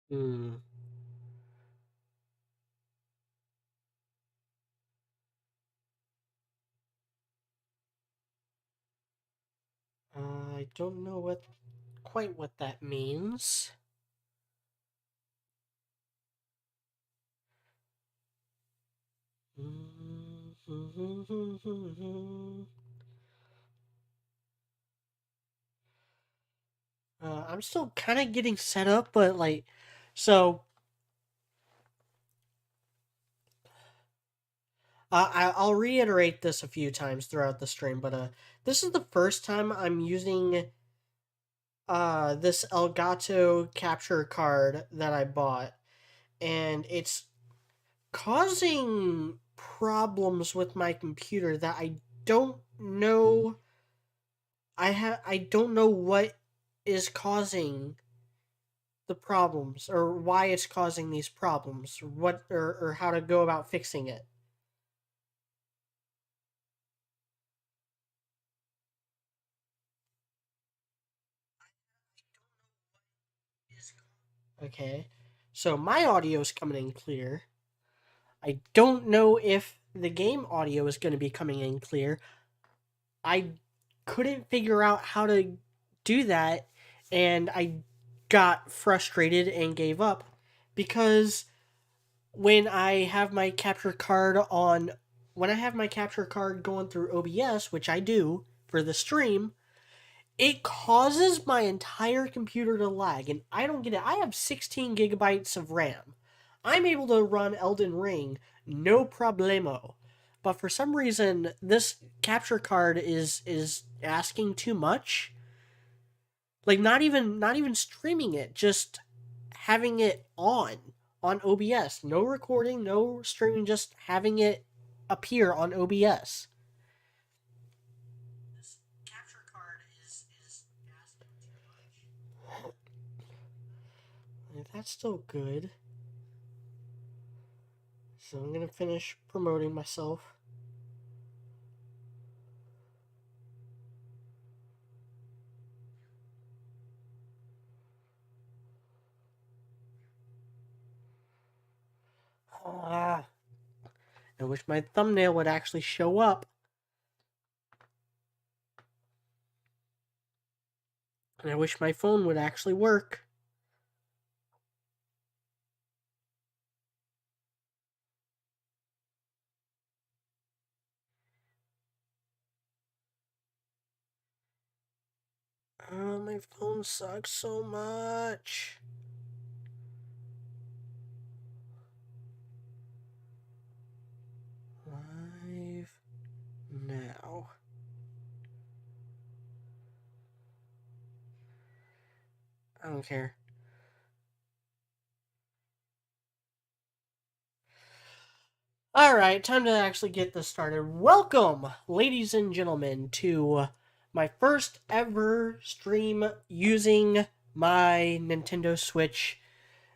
Hmm. I don't know quite what that means. I'm still kind of getting set up, but so I'll reiterate this a few times throughout the stream, but this is the first time I'm using this Elgato capture card that I bought, and it's causing problems with my computer that I don't know. I don't know what is causing the problems or why it's causing these problems or or how to go about fixing it. Okay. So my audio is coming in clear. I don't know if the game audio is going to be coming in clear. I couldn't figure out how to do that, and I got frustrated and gave up because when I have my capture card on when I have my capture card going through OBS, which I do for the stream, it causes my entire computer to lag, and I don't get it. I have 16 gigabytes of RAM. I'm able to run Elden Ring no problemo. But for some reason, this capture card is asking too much. Like not even streaming it, just having it on OBS. No recording, no streaming, just having it appear on OBS. This capture card is asking too much. That's still good. So I'm gonna finish promoting myself. Ah, I wish my thumbnail would actually show up. And I wish my phone would actually work. Oh, my phone sucks so much. Live now. I don't care. Alright, time to actually get this started. Welcome, ladies and gentlemen, to my first ever stream using my Nintendo Switch.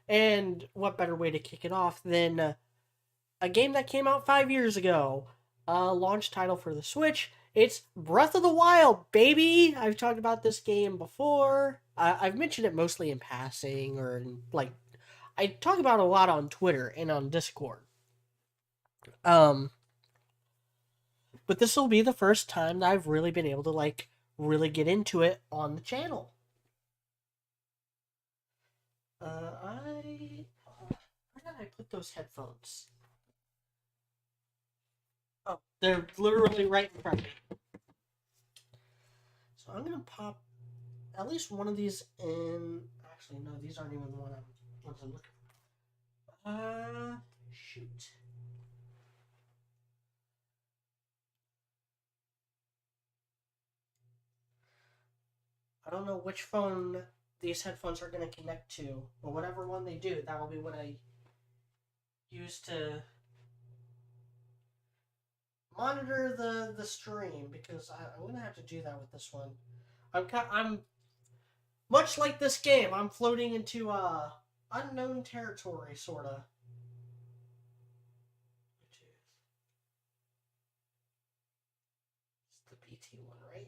And what better way to kick it off than a game that came out 5 years ago? Launch title for the Switch. It's Breath of the Wild, baby! I've talked about this game before. I've mentioned it mostly in passing, or I talk about it a lot on Twitter and on Discord. Um, but this will be the first time that I've really been able to really get into it on the channel. Where did I put those headphones? Oh, they're literally right in front of me. So I'm gonna pop at least one of these in. Actually, no, these aren't even the ones I'm looking for. Shoot. I don't know which phone these headphones are gonna connect to, but whatever one they do, that will be what I use to monitor the stream because I'm gonna have to do that with this one. I'm much like this game. I'm floating into unknown territory, sorta. Which is it's the BT one, right?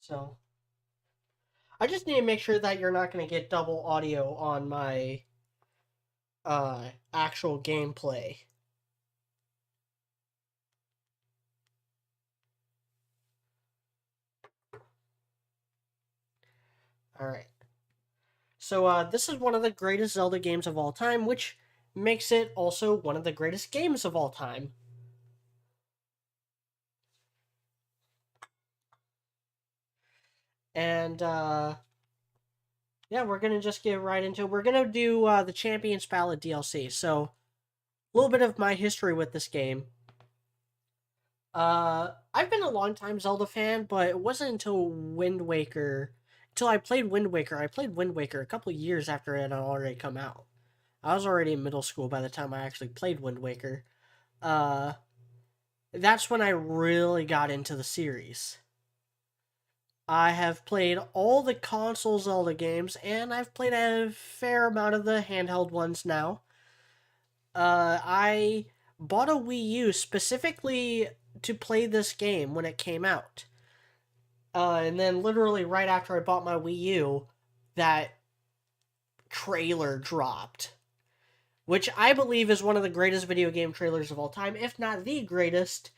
So I just need to make sure that you're not going to get double audio on my actual gameplay. All right. So this is one of the greatest Zelda games of all time, which makes it also one of the greatest games of all time. And yeah, we're gonna just get right into it. We're gonna do the Champions Ballad DLC. So a little bit of my history with this game. I've been a long time Zelda fan, but it wasn't until Wind Waker, until I played Wind Waker. I played Wind Waker a couple years after it had already come out. I was already in middle school by the time I actually played Wind Waker. Uh, that's when I really got into the series. I have played all the console Zelda games, and I've played a fair amount of the handheld ones now. I bought a Wii U specifically to play this game when it came out. And then literally right after I bought my Wii U, that trailer dropped, which I believe is one of the greatest video game trailers of all time, if not the greatest.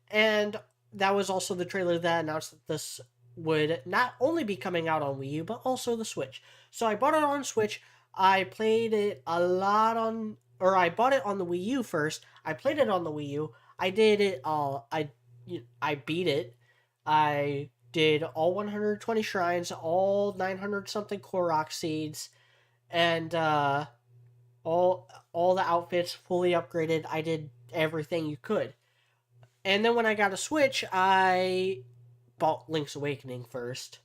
And that was also the trailer that announced that this would not only be coming out on Wii U, but also the Switch. So I bought it on Switch. I played it a lot on, or I bought it on the Wii U first. I played it on the Wii U. I did it all. I beat it. I did all 120 shrines, all 900 something Korok seeds, and all the outfits fully upgraded. I did everything you could. And then when I got a Switch, I bought Link's Awakening first,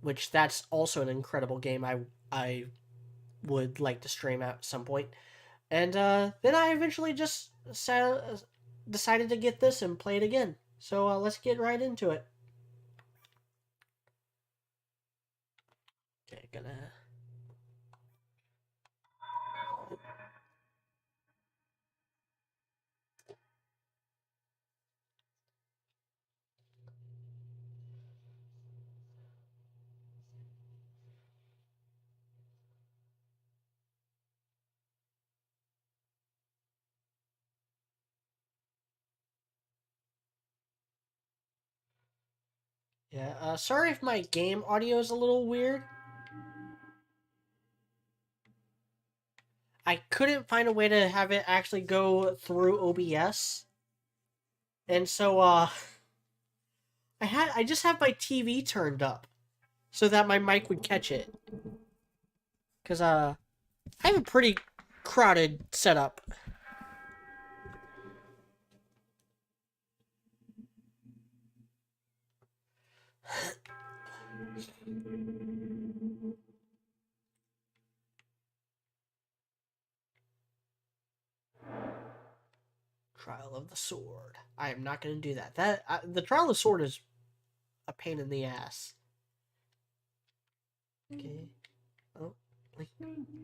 which that's also an incredible game. I would like to stream at some point. And then I eventually just decided to get this and play it again. So let's get right into it. Okay, gonna. Yeah, sorry if my game audio is a little weird. I couldn't find a way to have it actually go through OBS. And so I just have my TV turned up so that my mic would catch it. Cuz I have a pretty crowded setup. Trial of the Sword. I am not going to do that. The Trial of the Sword is a pain in the ass. Okay. Oh, Link,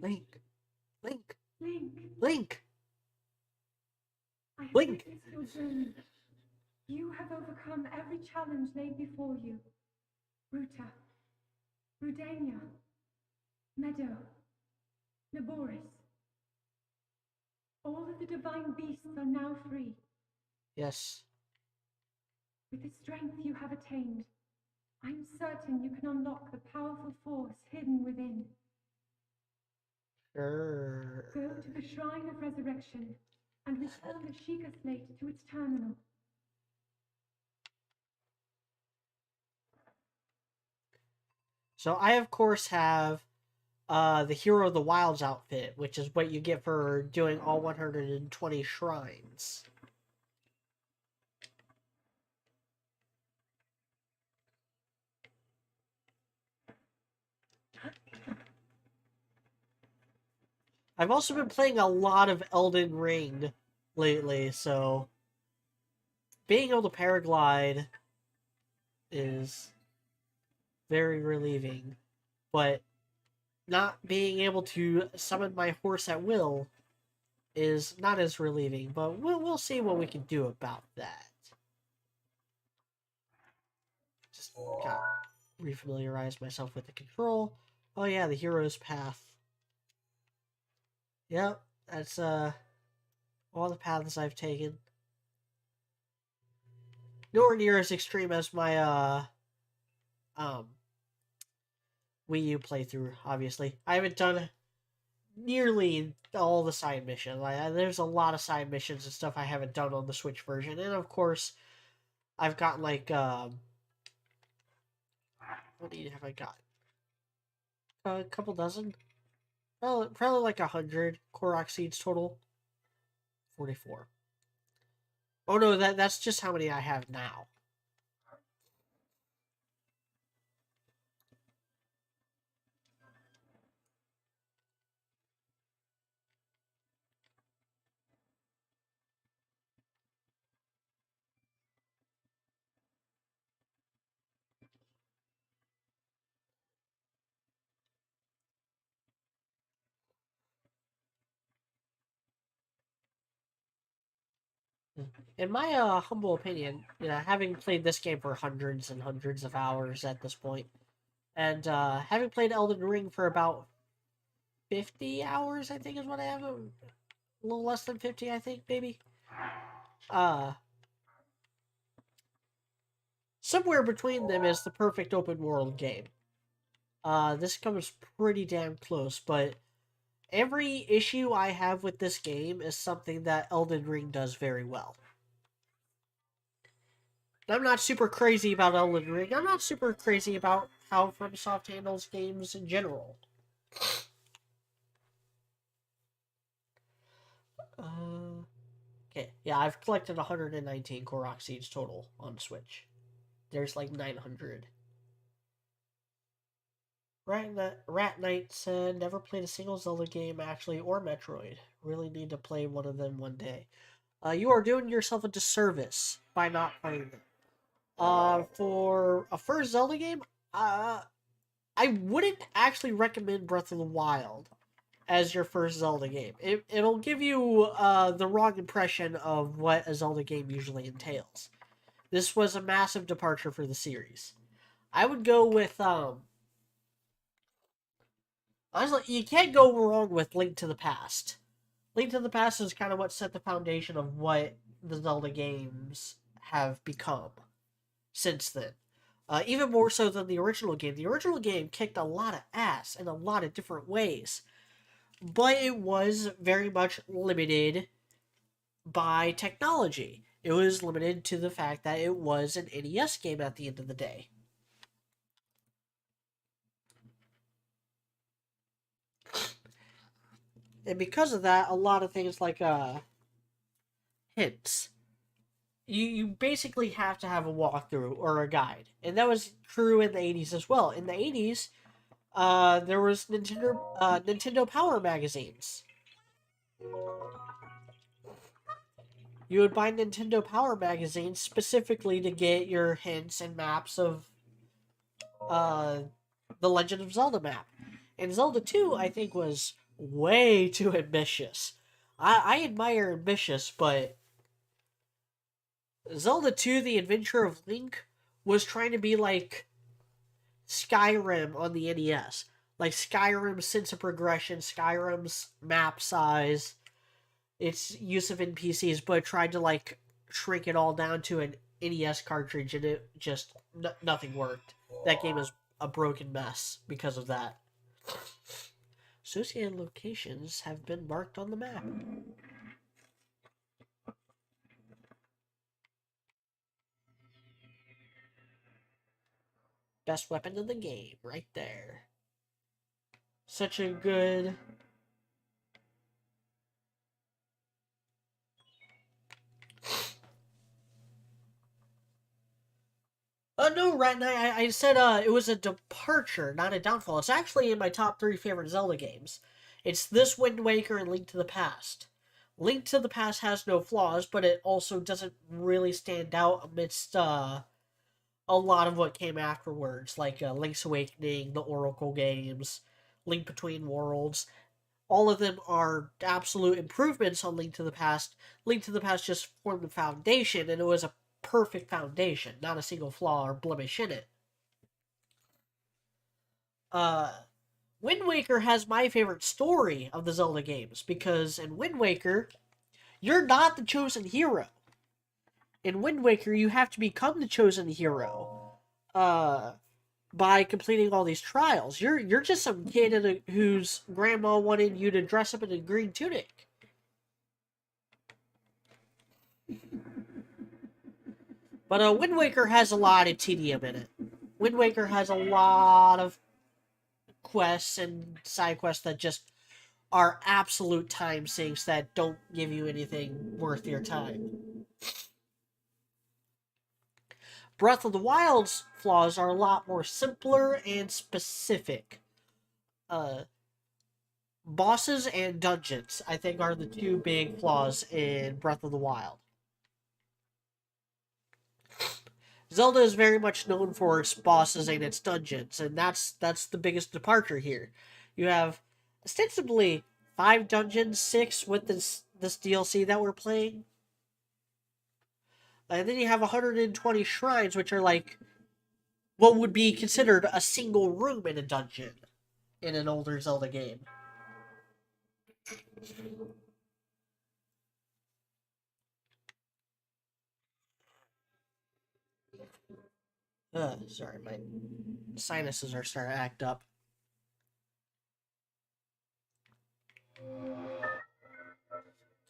Link, Link, Link. I have Link. witnessed your journey. You have overcome every challenge laid before you. Ruta, Rudania, Meadow, Naboris. All of the divine beasts are now free. Yes. With the strength you have attained, I'm certain you can unlock the powerful force hidden within. Sure. Go to the Shrine of Resurrection and return the Sheikah Slate to its terminal. So I of course have the Hero of the Wilds outfit, which is what you get for doing all 120 shrines. I've also been playing a lot of Elden Ring lately, so being able to paraglide is very relieving, but not being able to summon my horse at will is not as relieving, but we'll see what we can do about that. Just Got refamiliarize myself with the control. Oh yeah, the hero's path. Yep, that's all the paths I've taken. Nowhere near as extreme as my um Wii U playthrough, obviously. I haven't done nearly all the side missions. There's a lot of side missions and stuff I haven't done on the Switch version. And of course, I've got like what have I got? A couple dozen? Probably like 100 Korok seeds total. 44. Oh no, that's just how many I have now. In my humble opinion, having played this game for hundreds and hundreds of hours at this point, and having played Elden Ring for about 50 hours, I think is what I have. A little less than 50, I think, maybe. Uh, Somewhere between them is the perfect open world game. This comes pretty damn close, but every issue I have with this game is something that Elden Ring does very well. I'm not super crazy about Elden Ring. I'm not super crazy about how FromSoft handles games in general. Okay, yeah, I've collected 119 Korok seeds total on Switch. There's like 900. Rat Knight said, never played a single Zelda game, actually, or Metroid. Really need to play one of them one day. You are doing yourself a disservice by not playing them. For a first Zelda game, I wouldn't actually recommend Breath of the Wild as your first Zelda game. It'll give you the wrong impression of what a Zelda game usually entails. This was a massive departure for the series. I would go with honestly, you can't go wrong with Link to the Past. Link to the Past is kind of what set the foundation of what the Zelda games have become since then. Even more so than the original game. The original game kicked a lot of ass in a lot of different ways, but it was very much limited by technology. It was limited to the fact that it was an NES game at the end of the day. And because of that, a lot of things like hints. You basically have to have a walkthrough or a guide. And that was true in the 80s as well. In the 80s, there was Nintendo Power magazines. You would buy Nintendo Power magazines specifically to get your hints and maps of uh, the Legend of Zelda map. And Zelda 2, I think, was way too ambitious. I admire ambitious, but Zelda 2, The Adventure of Link, was trying to be like Skyrim on the NES. Like Skyrim's sense of progression, Skyrim's map size, its use of NPCs, but tried to like shrink it all down to an NES cartridge, and it just nothing worked. That game is a broken mess because of that. Associated locations have been marked on the map. Best weapon in the game, right there. Such a good. No, right now I said it was a departure, not a downfall. It's actually in my top 3 favorite Zelda games. It's this, Wind Waker, and Link to the Past. Link to the Past has no flaws, but it also doesn't really stand out amidst a lot of what came afterwards, like Link's Awakening, the Oracle games, Link Between Worlds. All of them are absolute improvements on Link to the Past. Link to the Past just formed the foundation, and it was a perfect foundation, not a single flaw or blemish in it. Wind Waker has my favorite story of the Zelda games, because in Wind Waker, you're not the chosen hero. In Wind Waker, you have to become the chosen hero by completing all these trials. You're just some kid whose grandma wanted you to dress up in a green tunic. But Wind Waker has a lot of tedium in it. Wind Waker has a lot of quests and side quests that just are absolute time sinks that don't give you anything worth your time. Breath of the Wild's flaws are a lot more simpler and specific. Uh, Bosses and dungeons, I think, are the two big flaws in Breath of the Wild. Zelda is very much known for its bosses and its dungeons, and that's the biggest departure here. You have ostensibly 5 dungeons, 6 with this DLC that we're playing, and then you have 120 shrines, which are like what would be considered a single room in a dungeon in an older Zelda game. Sorry, my sinuses are starting to act up.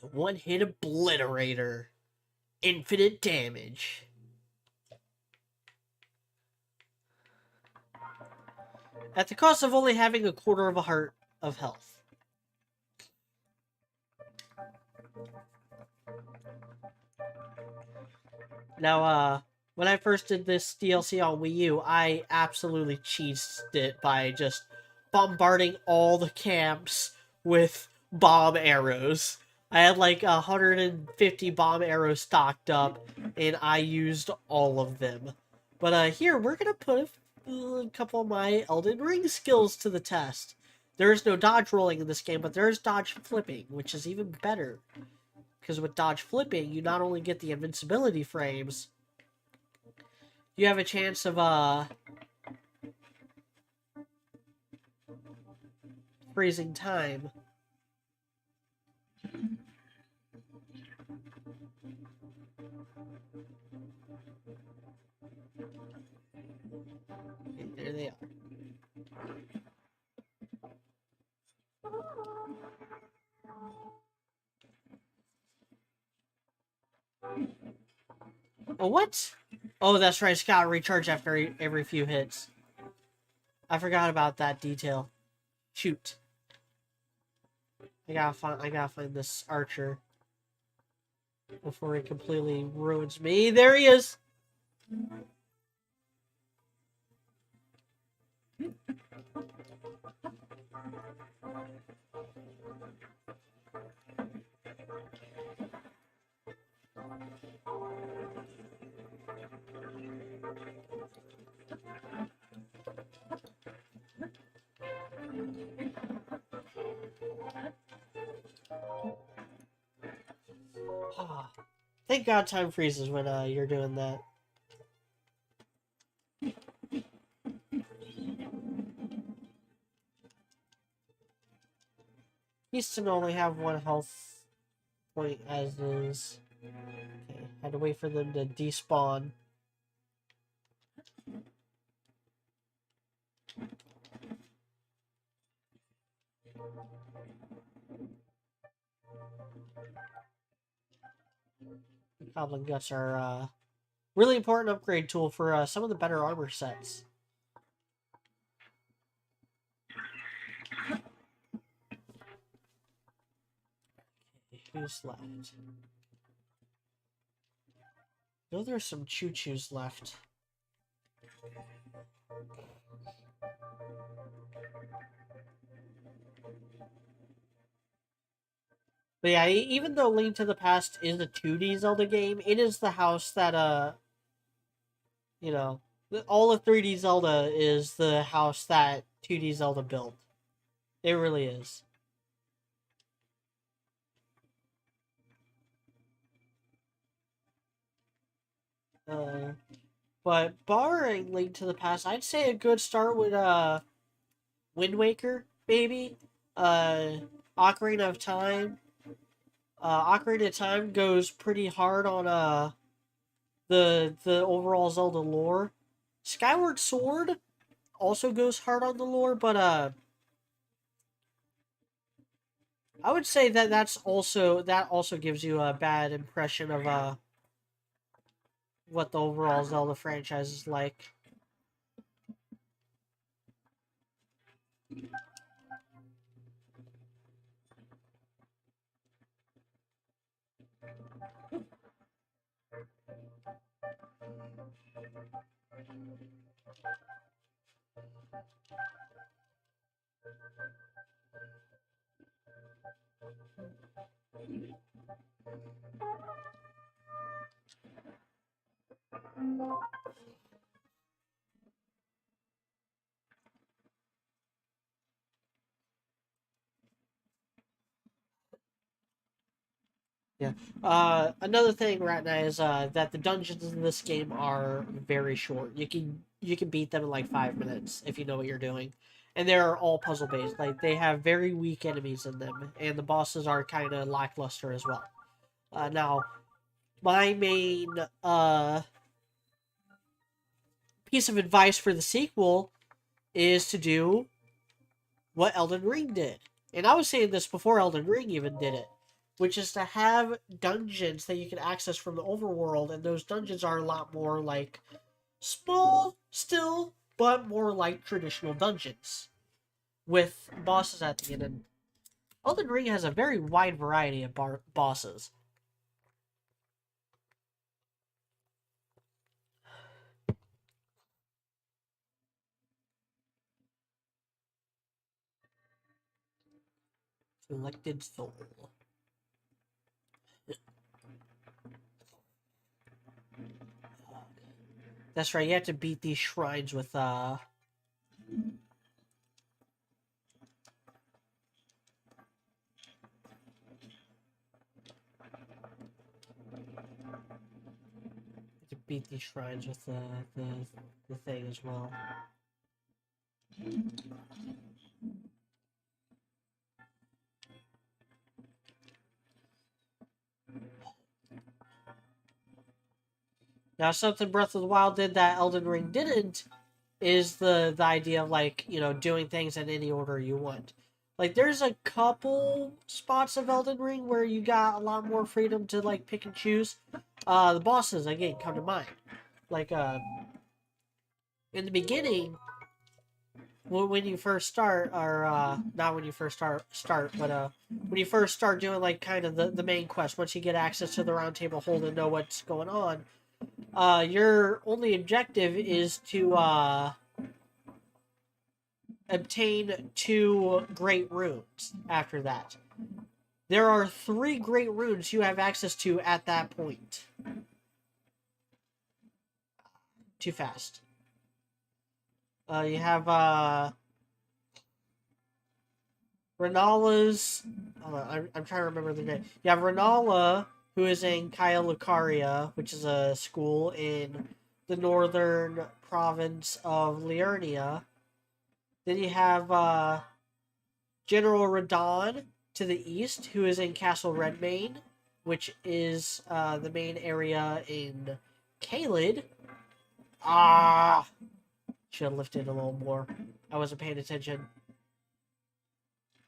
The one-hit obliterator. Infinite damage. At the cost of only having a quarter of a heart of health. Now, when I first did this DLC on Wii U, I absolutely cheesed it by just bombarding all the camps with bomb arrows. I had like 150 bomb arrows stocked up, and I used all of them. But here, we're going to put a couple of my Elden Ring skills to the test. There is no dodge rolling in this game, but there is dodge flipping, which is even better. Because with dodge flipping, you not only get the invincibility frames, you have a chance of freezing time. Okay, there they are. Oh, what? Oh, that's right. It's got to recharge after every few hits. I forgot about that detail. Shoot. I gotta find this archer before he completely ruins me. There he is. Thank God time freezes when you're doing that. Used to only have 1 health point as is. Okay, had to wait for them to despawn. Goblin Guts are really important upgrade tool for some of the better armor sets. Okay, who's left? I know there's some choo-choos left. But yeah, even though Link to the Past is a 2D Zelda game, it is the house that, you know, all of 3D Zelda is the house that 2D Zelda built. It really is. But barring Link to the Past, I'd say a good start would Wind Waker, maybe. Ocarina of Time. Ocarina of Time goes pretty hard on the overall Zelda lore. Skyward Sword also goes hard on the lore, but I would say that that also gives you a bad impression of what the overall Zelda franchise is like. Yeah. Another thing right now is that the dungeons in this game are very short. You can beat them in like 5 minutes if you know what you're doing, and they're all puzzle based. Like they have very weak enemies in them, and the bosses are kind of lackluster as well. Now, my main piece of advice for the sequel is to do what Elden Ring did. And I was saying this before Elden Ring even did it, which is to have dungeons that you can access from the overworld, and those dungeons are a lot more like small still, but more like traditional dungeons with bosses at the end. And Elden Ring has a very wide variety of bosses. Selected Soul. That's right, you have to beat these shrines with the thing as well. Now, something Breath of the Wild did that Elden Ring didn't is the idea of like doing things in any order you want. Like there's a couple spots of Elden Ring where you got a lot more freedom to like pick and choose. The bosses again come to mind. Like in the beginning, when you first start, or not when you first start, but when you first start doing like kind of the main quest, once you get access to the round table hold and know what's going on, your only objective is to obtain 2 great runes after that. There are 3 great runes you have access to at that point. Too fast. You have Renala's. I'm trying to remember the name. You have Renala, who is in Kaya Lucaria, which is a school in the northern province of Liurnia. Then you have General Radon to the east, who is in Castle Redmane, which is the main area in Caelid. Should have lifted a little more. I wasn't paying attention.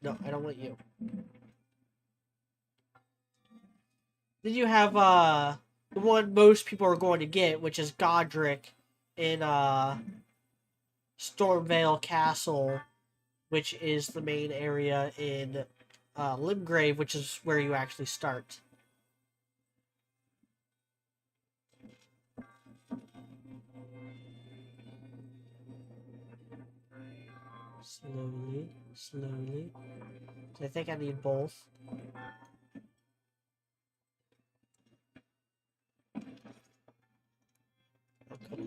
No, I don't want you. Then you have the one most people are going to get, which is Godric in Stormvale Castle, which is the main area in Limgrave, which is where you actually start. Slowly, slowly. So I think I need both. Okay.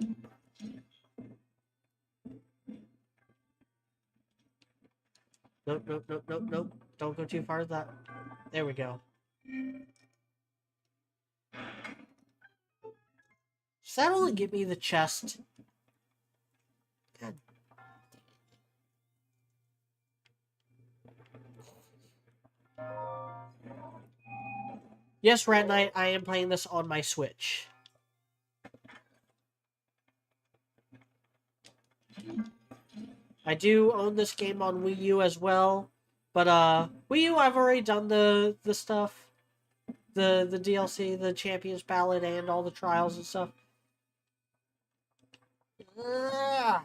Nope, nope, nope, nope, nope. Don't go too far with that. There we go. Does that only give me the chest? God. Yes, Rat Knight, I am playing this on my Switch. I do own this game on Wii U as well, but Wii U I've already done the stuff, the DLC, the Champions Ballad, and all the trials and stuff. Ugh.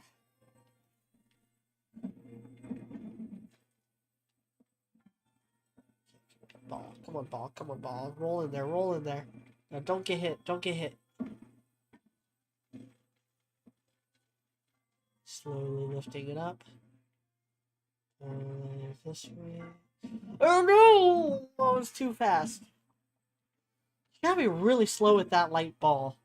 Ball, come on, ball, come on, ball, roll in there, roll in there. No, don't get hit, don't get hit. Slowly lifting it up. This way. Oh no! Oh, it's too fast. You gotta be really slow with that light ball.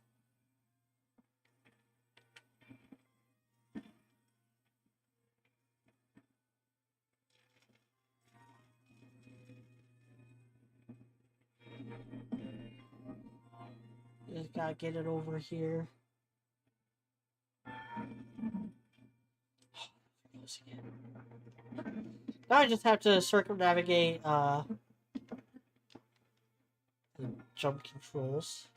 Just gotta get it over here. Close again. Now I just have to circumnavigate the jump controls.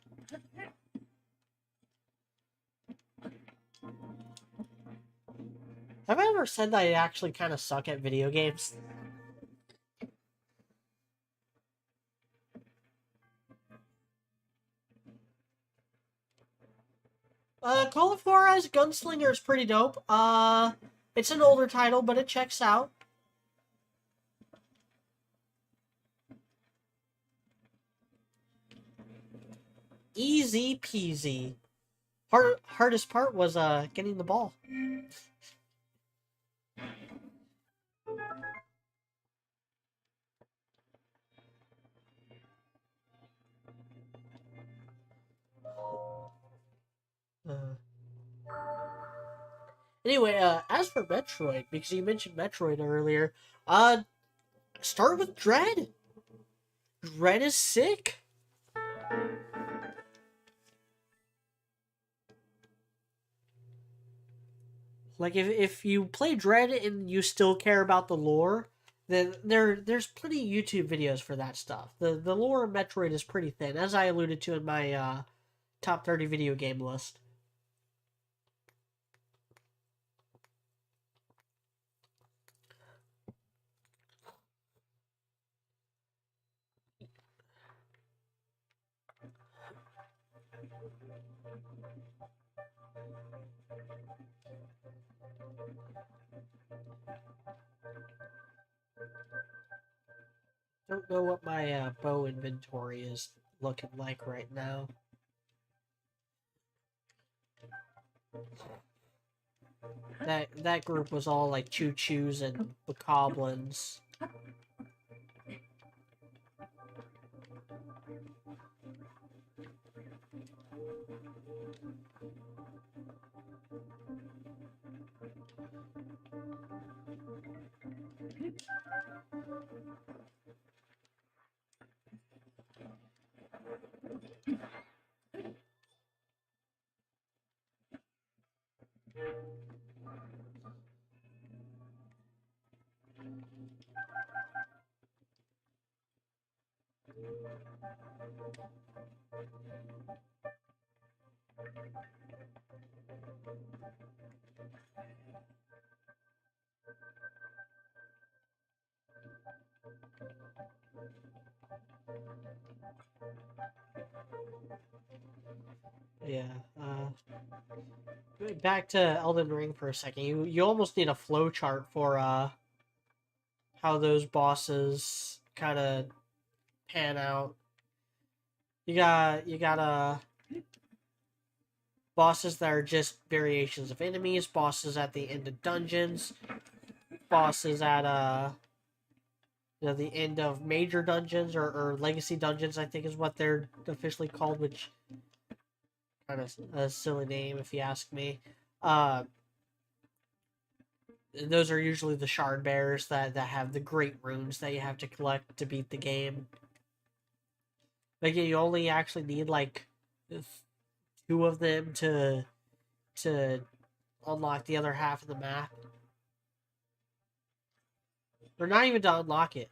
Have I ever said that I actually kind of suck at video games? Call of Juarez Gunslinger is pretty dope. It's an older title, but it checks out. Easy peasy. Hardest part was getting the ball. Anyway, as for Metroid, because you mentioned Metroid earlier, start with Dread. Dread is sick. Like, if you play Dread and you still care about the lore, then there's plenty of YouTube videos for that stuff. The lore of Metroid is pretty thin, as I alluded to in my top 30 video game list. Don't know what my bow inventory is looking like right now. That group was all like choo-choos and bokoblins. Yeah, back to Elden Ring for a second. You almost need a flow chart for how those bosses kind of pan out. You got bosses that are just variations of enemies, bosses at the end of dungeons, bosses at the end of major dungeons or legacy dungeons, I think is what they're officially called, which kind of a silly name if you ask me. Those are usually the shard bearers that have the great runes that you have to collect to beat the game. Like, you only actually need like two of them to unlock the other half of the map. Or not even to unlock it.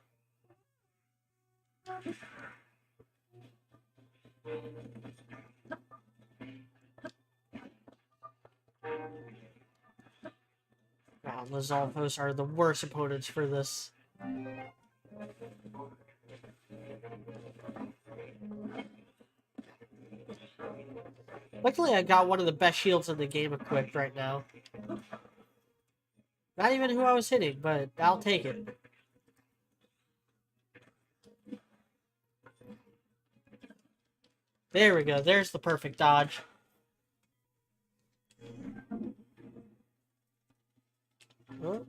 Wow, the Zolfos are the worst opponents for this. Luckily, I got one of the best shields in the game equipped right now. Not even who I was hitting, but I'll take it. There we go. There's the perfect dodge. Oh.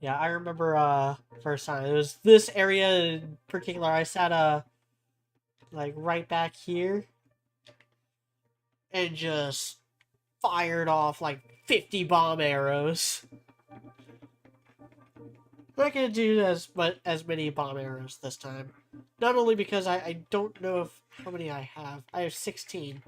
Yeah, I remember first time. It was this area in particular. I sat like right back here and just fired off like 50 bomb arrows. I'm not gonna do as many bomb arrows this time. Not only because I don't know how many I have. I have 16.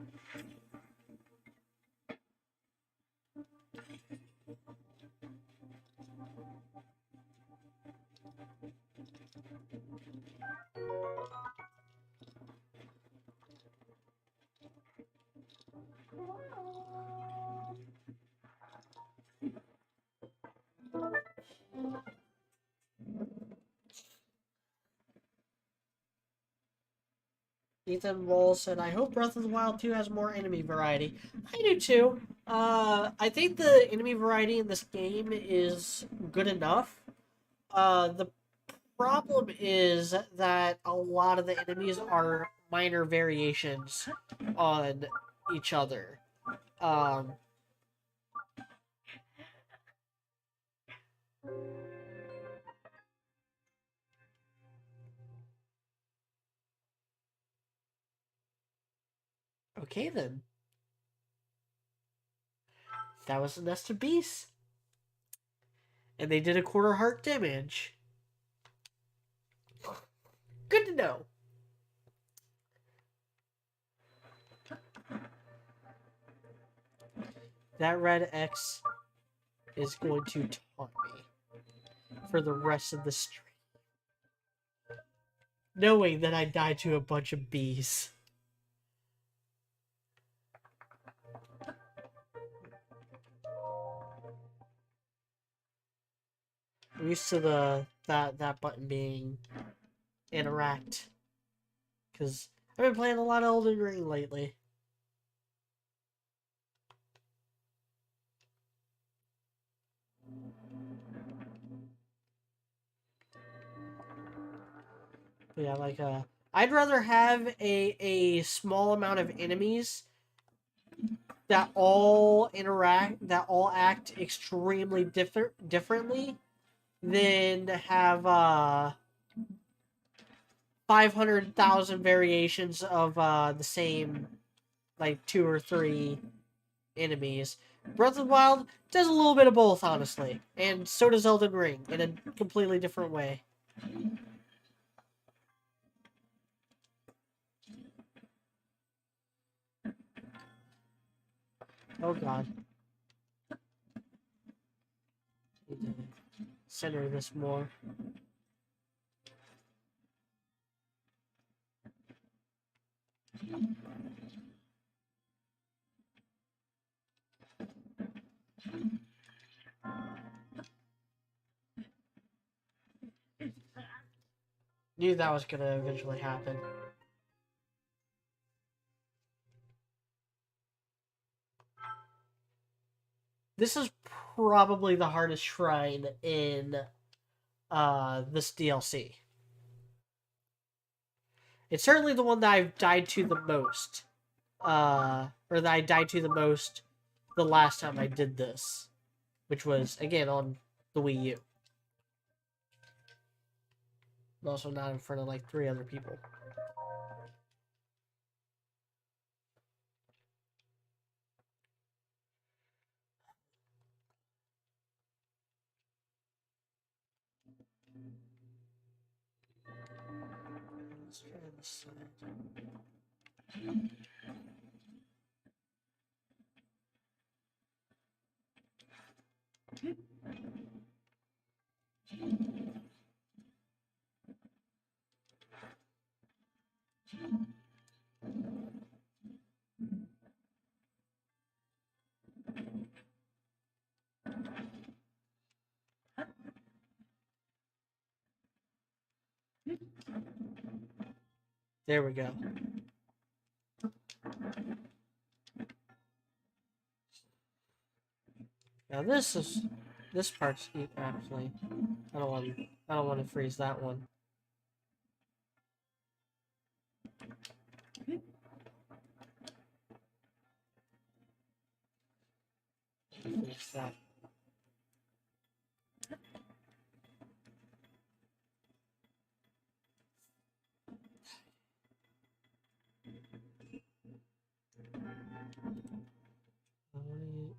Ethan Roll said, I hope Breath of the Wild 2 has more enemy variety. I do too. I think the enemy variety in this game is good enough. The problem is that a lot of the enemies are minor variations on each other. Okay then. That was a nest of beasts. And they did a quarter heart damage. Good to know. That red X is going to taunt me for the rest of the stream. Knowing that I died to a bunch of bees. I'm used to that button being interact. Because I've been playing a lot of Elden Ring lately. Yeah, like I'd rather have a small amount of enemies that all act extremely differently than have 500,000 variations of the same like 2 or 3 enemies. Breath of the Wild does a little bit of both, honestly, and so does Elden Ring in a completely different way. Oh god. Need to center this more. Knew that was gonna eventually happen. This is probably the hardest shrine in this DLC. It's certainly the one that I've died to the most. Or that I died to the most the last time I did this. Which was, again, on the Wii U. And also not in front of like 3 other people. Let's try this side. There we go. Now this part's neat actually. I don't want to freeze that one. Freeze that.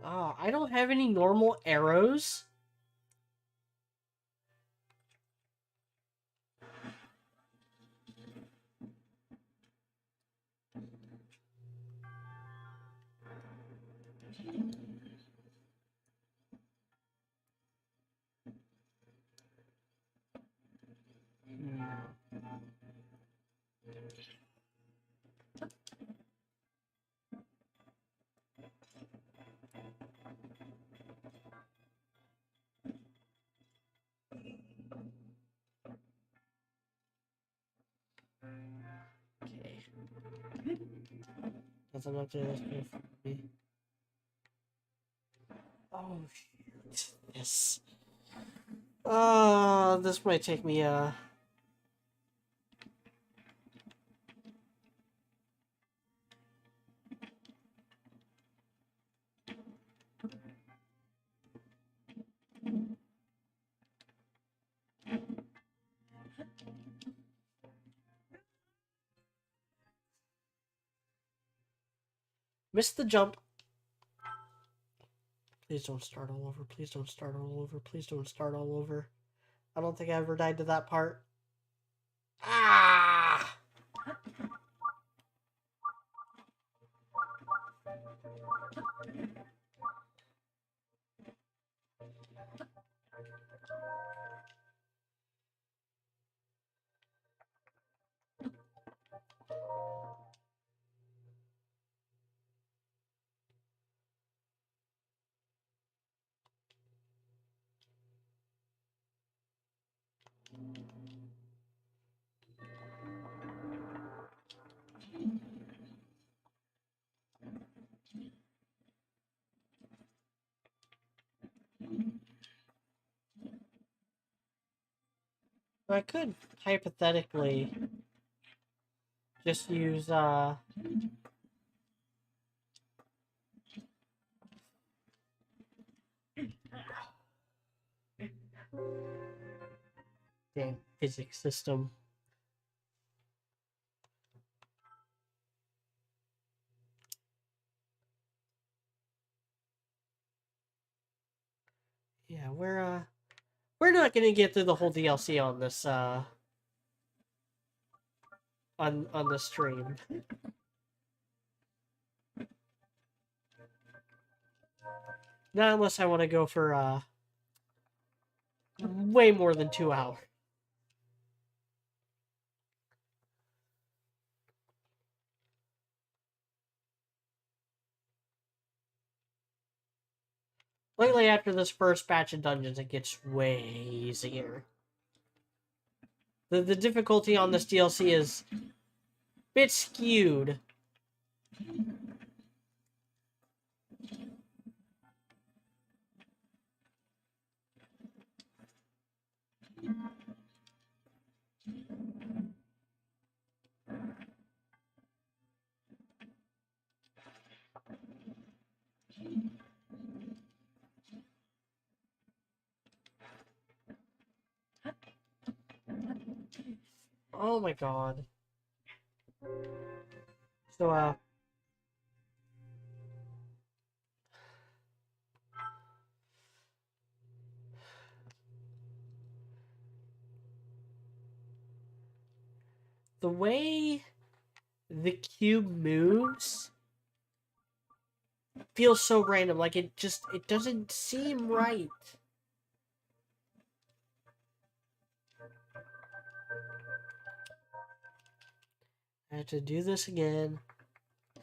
Oh, I don't have any normal arrows. Okay. Doesn't have to this for me. Oh shoot. This. This might take me missed the jump. Please don't start all over. Please don't start all over. Please don't start all over. I don't think I ever died to that part. Ah! I could hypothetically just use damn physics system. Yeah, we're not gonna get through the whole DLC on this on the stream. Not unless I want to go for way more than 2 hours. Lately, after this first batch of dungeons, it gets way easier. The difficulty on this DLC is a bit skewed. Oh my god. So, the way the cube moves feels so random. Like, it doesn't seem right. I have to do this again.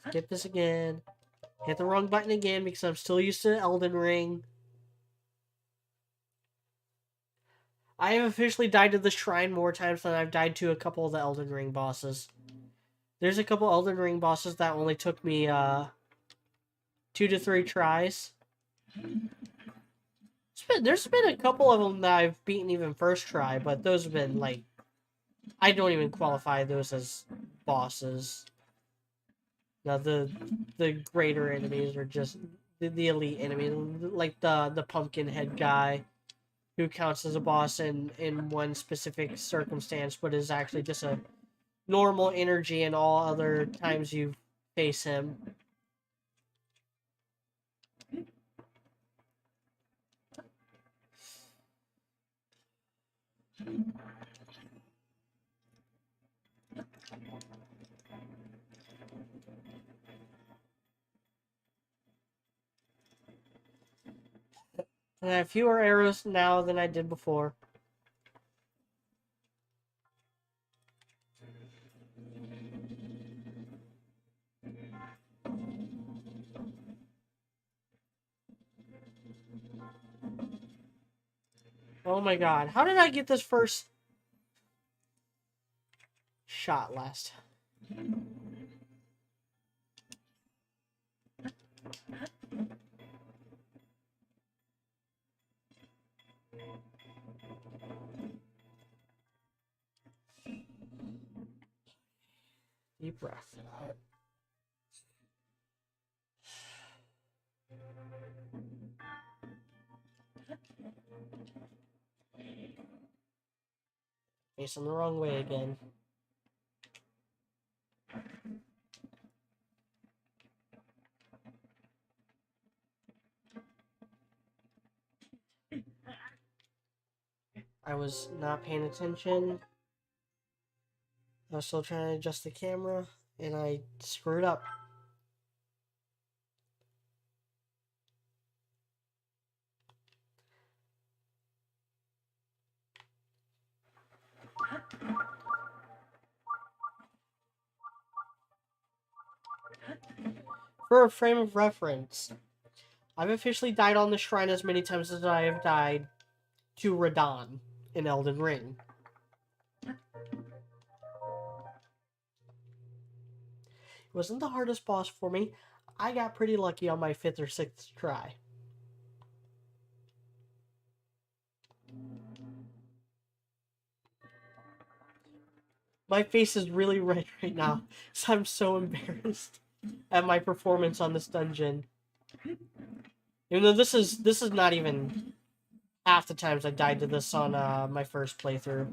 Skip this again. Hit the wrong button again because I'm still used to Elden Ring. I have officially died to the shrine more times than I've died to a couple of the Elden Ring bosses. There's a couple Elden Ring bosses that only took me 2 to 3 tries. There's been a couple of them that I've beaten even first try, but those have been like, I don't even qualify those as bosses. Now the greater enemies are just the elite enemies, like the pumpkin head guy, who counts as a boss in one specific circumstance, but is actually just a normal energy in all other times you face him. And I have fewer arrows now than I did before. Oh my god. How did I get this first shot last? Deep breath. Facing the wrong way again. I was not paying attention. I was still trying to adjust the camera, and I screwed up. For a frame of reference, I've officially died on the shrine as many times as I have died to Radon in Elden Ring. It wasn't the hardest boss for me. I got pretty lucky on my 5th or 6th try. My face is really red right now, so I'm so embarrassed at my performance on this dungeon. Even though this is not even half the times I died to this on my first playthrough.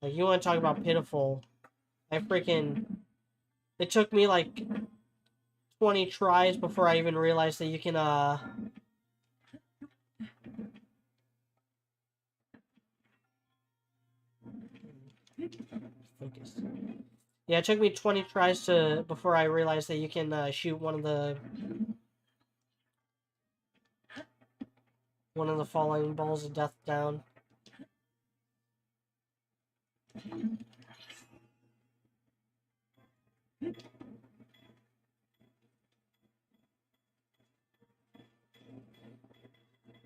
Like, you want to talk about pitiful? It took me like 20 tries before I even realized that you can focus. Yeah, it took me 20 tries before I realized that you can shoot one of the falling balls of death down.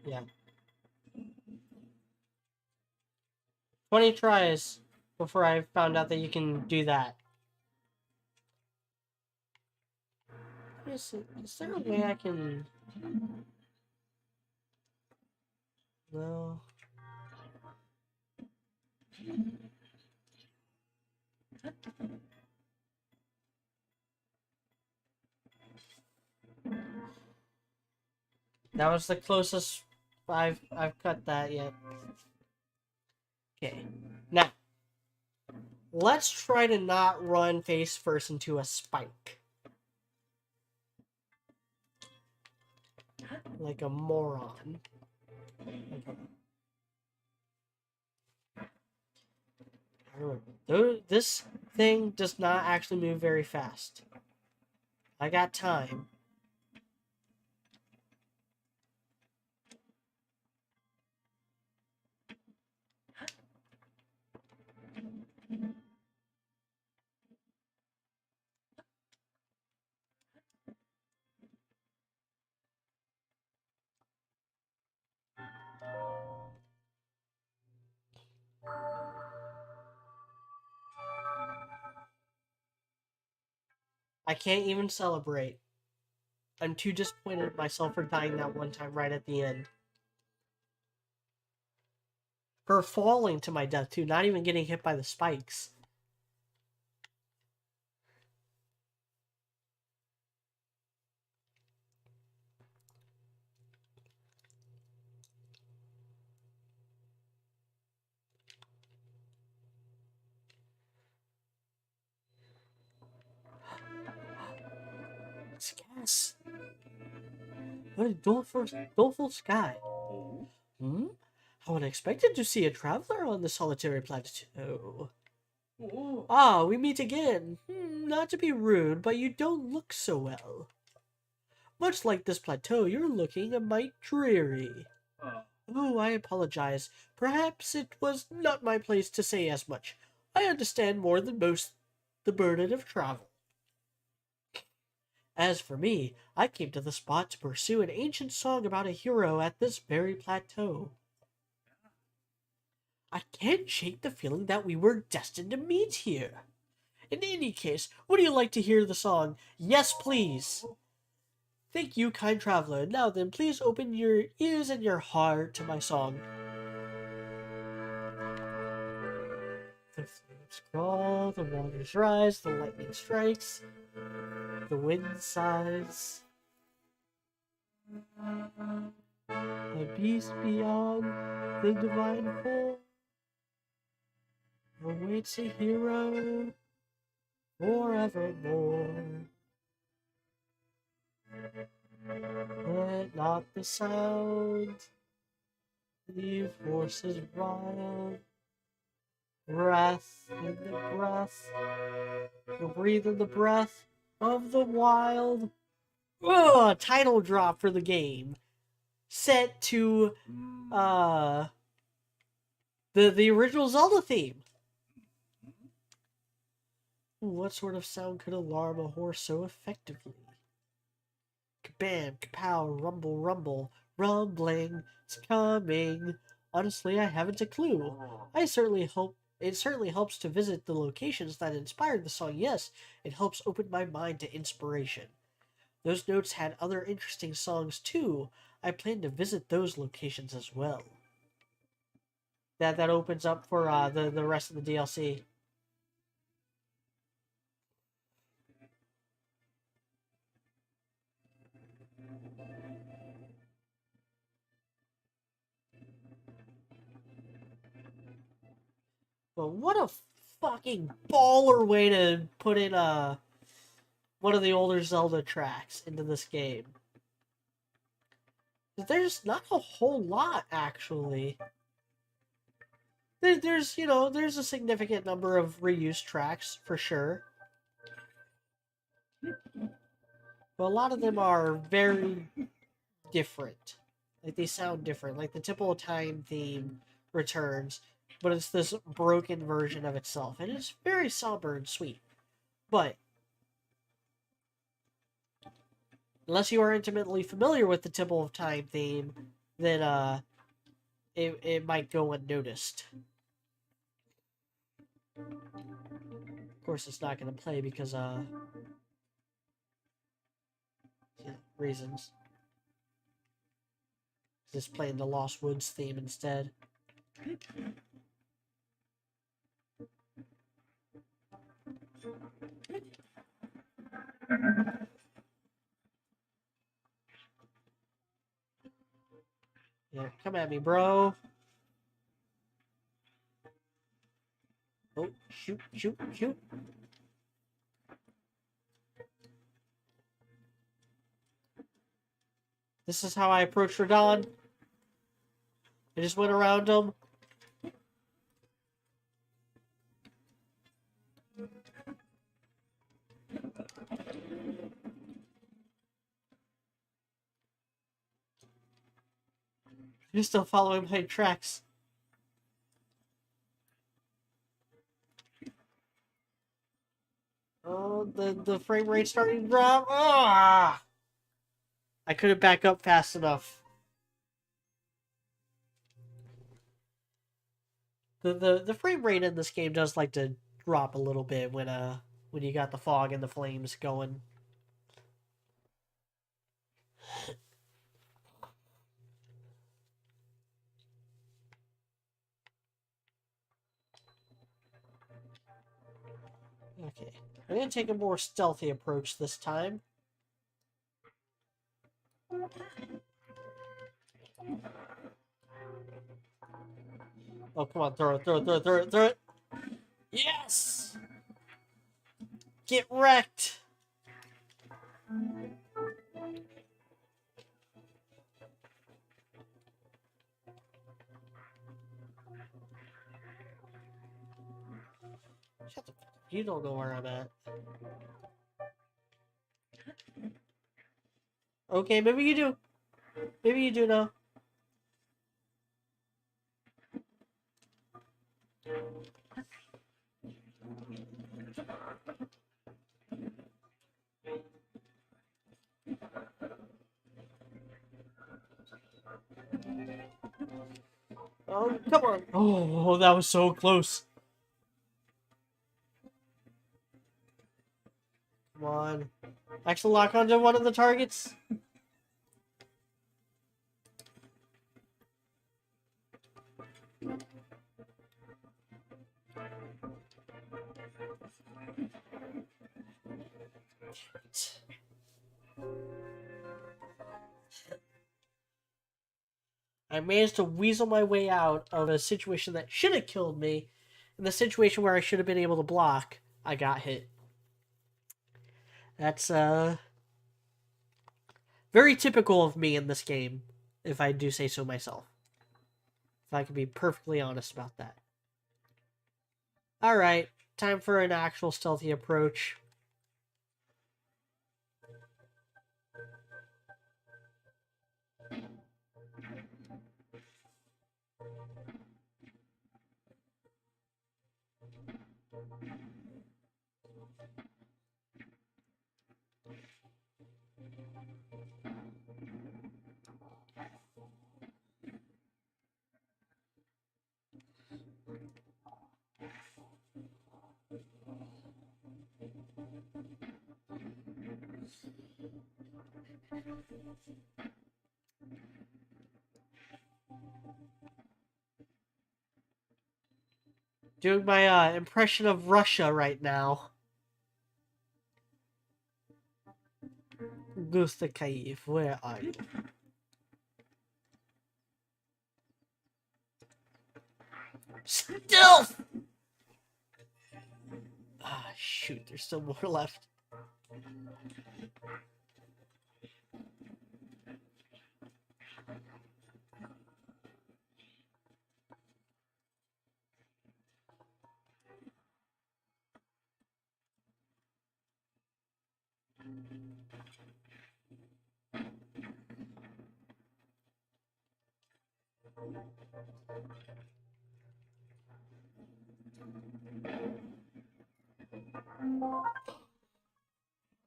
Yeah. 20 tries before I found out that you can do that. Is there a way I can... No. That was the closest I've cut that yet. Okay. Now, let's try to not run face first into a spike. Like a moron. Okay. This thing does not actually move very fast. I got time. I can't even celebrate. I'm too disappointed in myself for dying that one time right at the end. For falling to my death too, not even getting hit by the spikes. Let's guess. What a doleful sky. Hmm? How unexpected to see a traveler on the solitary plateau. Ah, we meet again. Not to be rude, but you don't look so well. Much like this plateau, you're looking a mite dreary. Oh, I apologize. Perhaps it was not my place to say as much. I understand more than most the burden of travel. As for me, I came to the spot to pursue an ancient song about a hero at this very plateau. I can't shake the feeling that we were destined to meet here. In any case, would you like to hear the song? Yes, please. Thank you, kind traveler. Now then, please open your ears and your heart to my song. The flames crawl, the waters rise, the lightning strikes, the wind sighs. A beast beyond the divine form awaits a hero forevermore. Let not the sound leave horses wild. Breath in the breath, or breathe in the breath of the wild. Oh, title drop for the game. Set to the original Zelda theme. What sort of sound could alarm a horse so effectively? Kabam, kapow, rumble, rumble, rumbling, it's coming. Honestly, I haven't a clue. I certainly hope it certainly helps to visit the locations that inspired the song. Yes, it helps open my mind to inspiration. Those notes had other interesting songs too. I plan to visit those locations as well. That opens up for the rest of the DLC. But what a fucking baller way to put in one of the older Zelda tracks into this game. There's not a whole lot actually. There's there's a significant number of reused tracks for sure. But a lot of them are very different. Like they sound different. Like the Typical Time theme returns, but it's this broken version of itself. And it's very somber and sweet. But unless you are intimately familiar with the Typical Time theme, then it might go unnoticed. Of course it's not gonna play because yeah, reasons. Just playing the Lost Woods theme instead. Yeah, come at me, bro. Oh, shoot, shoot, shoot. This is how I approach Radon. I just went around him. You're still following my tracks. Oh, the frame rate starting to drop. Ah! I couldn't back up fast enough. The frame rate in this game does like to drop a little bit when you got the fog and the flames going. Okay. I'm gonna take a more stealthy approach this time. Oh, come on, throw it, throw it, throw it, throw it, throw it! Yes! Get wrecked! Shut the fuck up. You don't know where I'm at. Okay, maybe you do. Maybe you do know. Oh, come on. Oh, that was so close. Come on. Actually lock onto one of the targets. I managed to weasel my way out of a situation that should have killed me. In the situation where I should have been able to block, I got hit. That's very typical of me in this game, if I do say so myself. If I can be perfectly honest about that. Alright, time for an actual stealthy approach. Doing my impression of Russia right now. Gustakayev, where are you? Stealth! Ah, shoot, there's still more left.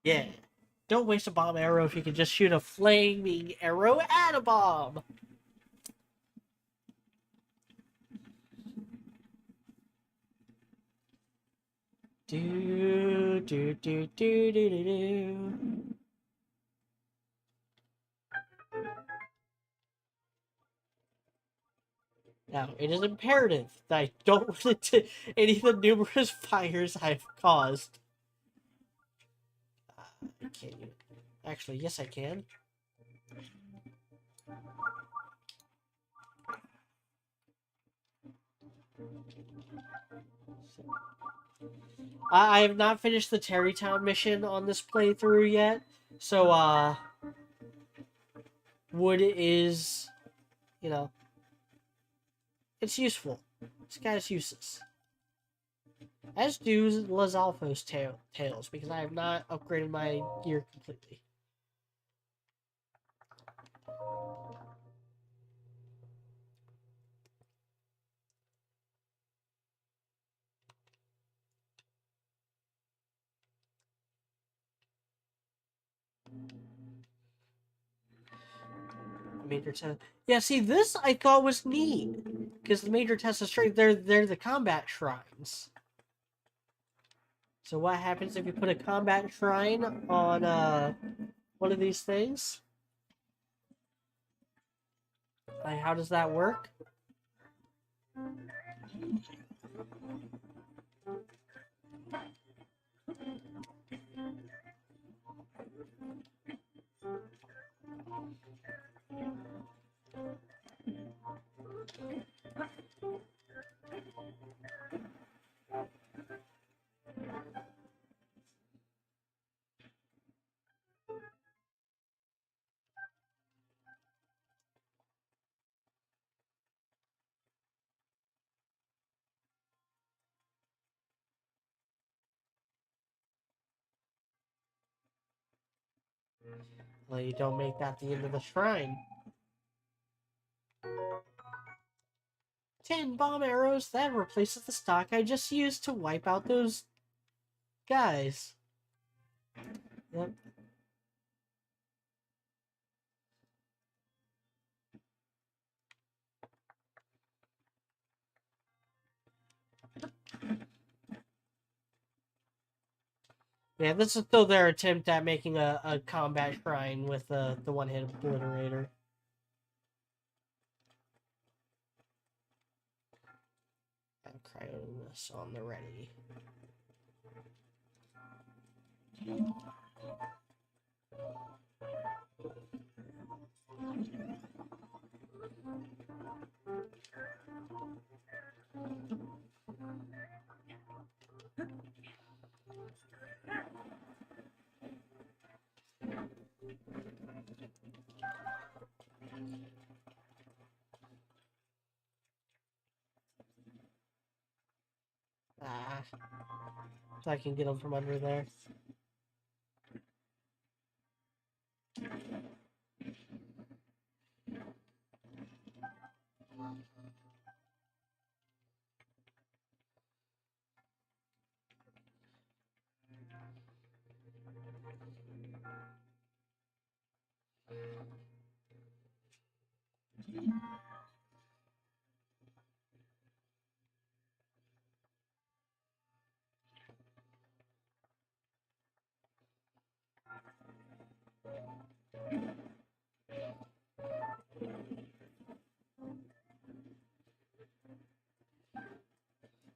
Yeah. Don't waste a bomb arrow if you can just shoot a flaming arrow at a bomb. Do do do do do do do. Now, it is imperative that I don't run into any of the numerous fires I've caused. I can't even. Actually, yes, I can. I have not finished the Terrytown mission on this playthrough yet, so wood is, you know, it's useful. This guy's useless. As do Lazalfo's tails, because I have not upgraded my gear completely. Major test. Yeah, see, this I thought was neat because the major test is straight. They're the combat shrines. So what happens if you put a combat shrine on one of these things? Like, how does that work? Well, you don't make that the end of the shrine. 10 bomb arrows, that replaces the stock I just used to wipe out those guys. Yep. Yeah, this is still their attempt at making a combat shrine with the one-hit obliterator. Have Cryonis on the ready. Ah. So I can get them from under there.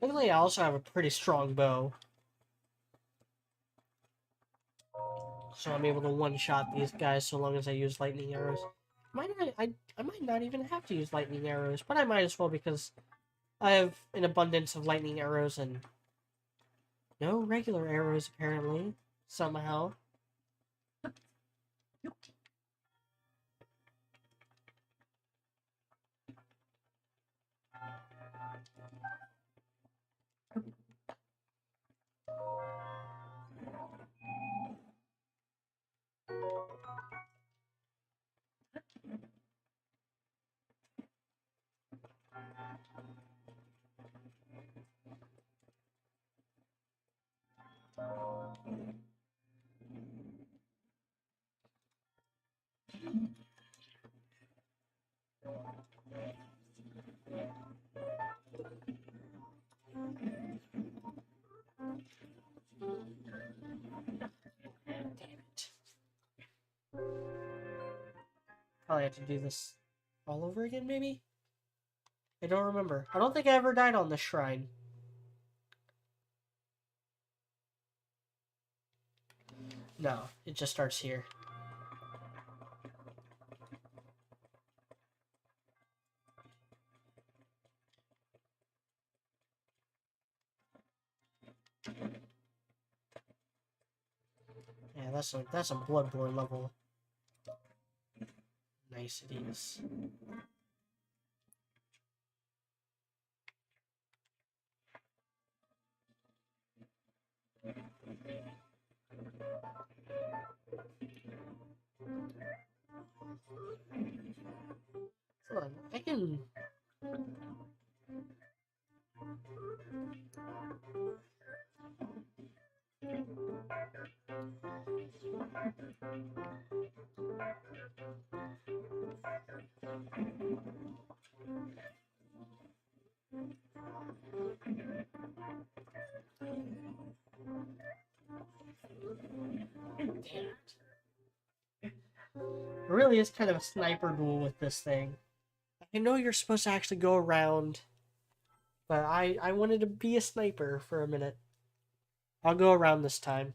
Luckily, I also have a pretty strong bow. So I'm able to one-shot these guys so long as I use lightning arrows. I might not even have to use lightning arrows, but I might as well because I have an abundance of lightning arrows and no regular arrows, apparently. Somehow. Damn it. Probably have to do this all over again, maybe? I don't remember. I don't think I ever died on this shrine. No, it just starts here. Yeah, that's some Bloodborne level niceties. Hold on, I can... Damn it. It really is kind of a sniper duel with this thing. I know you're supposed to actually go around, but I wanted to be a sniper for a minute. I'll go around this time.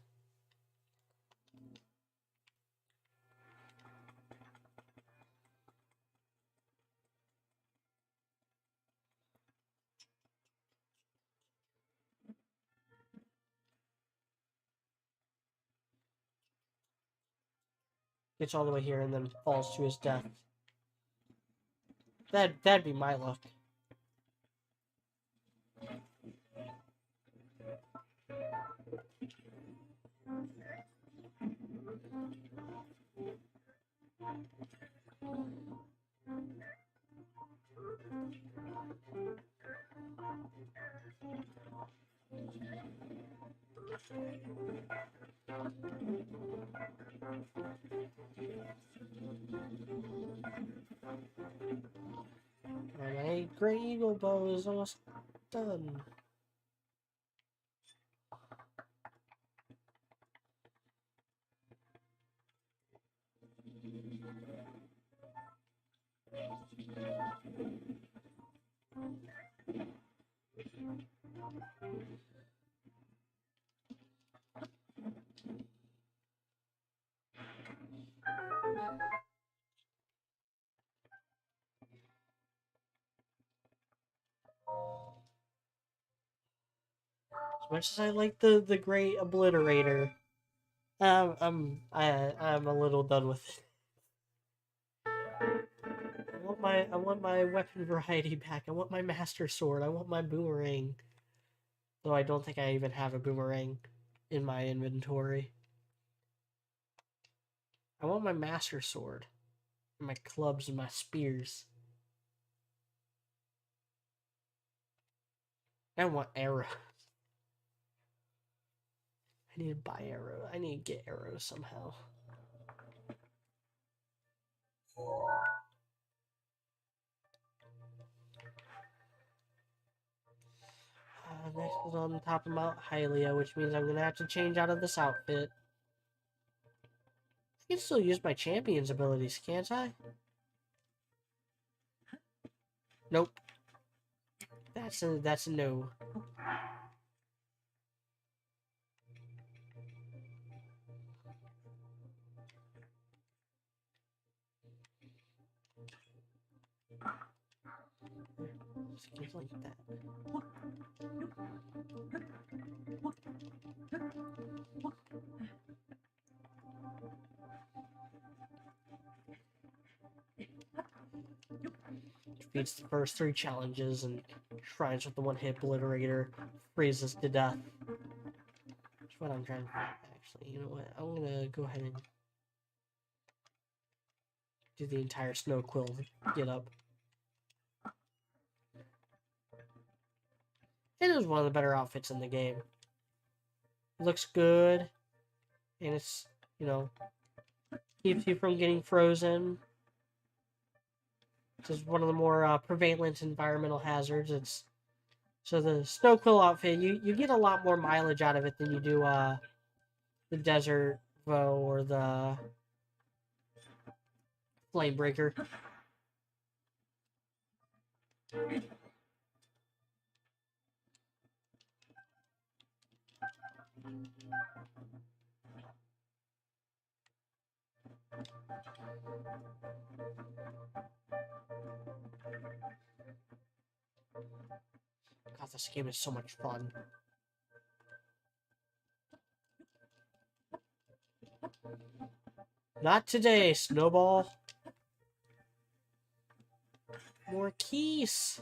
Gets all the way here and then falls to his death. That'd be my luck. My Great Eagle Bow is almost done. As much as I like the Great Obliterator, I'm a little done with it. I want my weapon variety back. I want my Master Sword. I want my boomerang. Though I don't think I even have a boomerang in my inventory. I want my Master Sword. My clubs and my spears. I want arrows. I need to buy arrows. I need to get arrows somehow. Next is on top of Mount Hylia, which means I'm going to have to change out of this outfit. I can still use my champion's abilities, can't I? Nope. That's a no. Skins like that. Defeats the first 3 challenges and shrines with the one-hit obliterator, freezes to death. That's what I'm trying to do. Actually, you know what? I'm gonna go ahead and do the entire snow quill get up. It is one of the better outfits in the game. It looks good, and it's, you know, keeps you from getting frozen. This is one of the more prevalent environmental hazards. So the snow quill outfit, you get a lot more mileage out of it than you do the desert bow or the flame breaker. God, this game is so much fun. Not today, Snowball. More keys.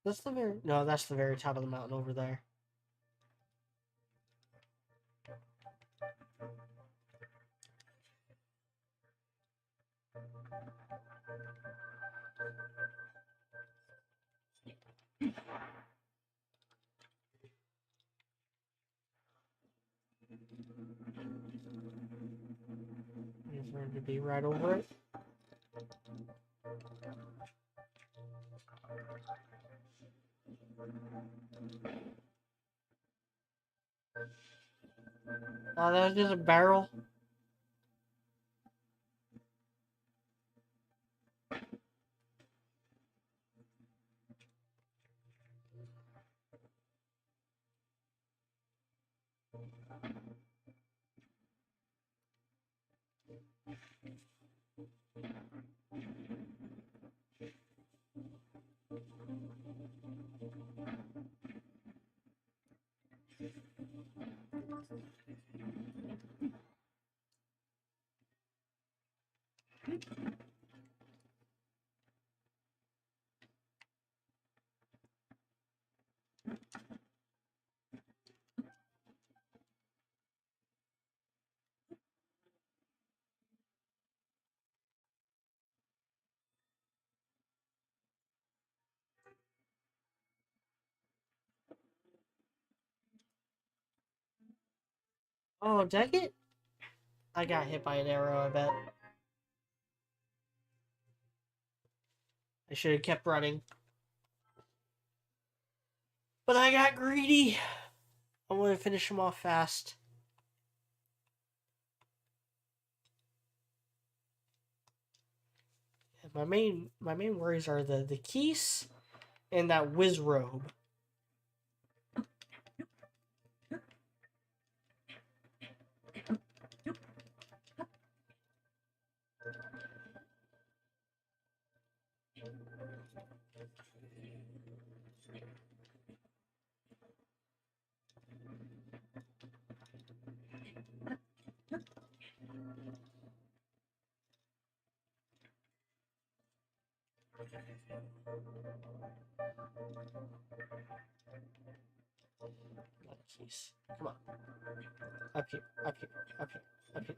That's the very... No, that's the very top of the mountain over there. He's going to be right over it. Oh, that was just a barrel. Oh, did I get... I got hit by an arrow, I bet. I should have kept running. But I got greedy. I want to finish him off fast. My main worries are the keys and that whiz robe. Keys. Come on. Up here, up here, up here, up here.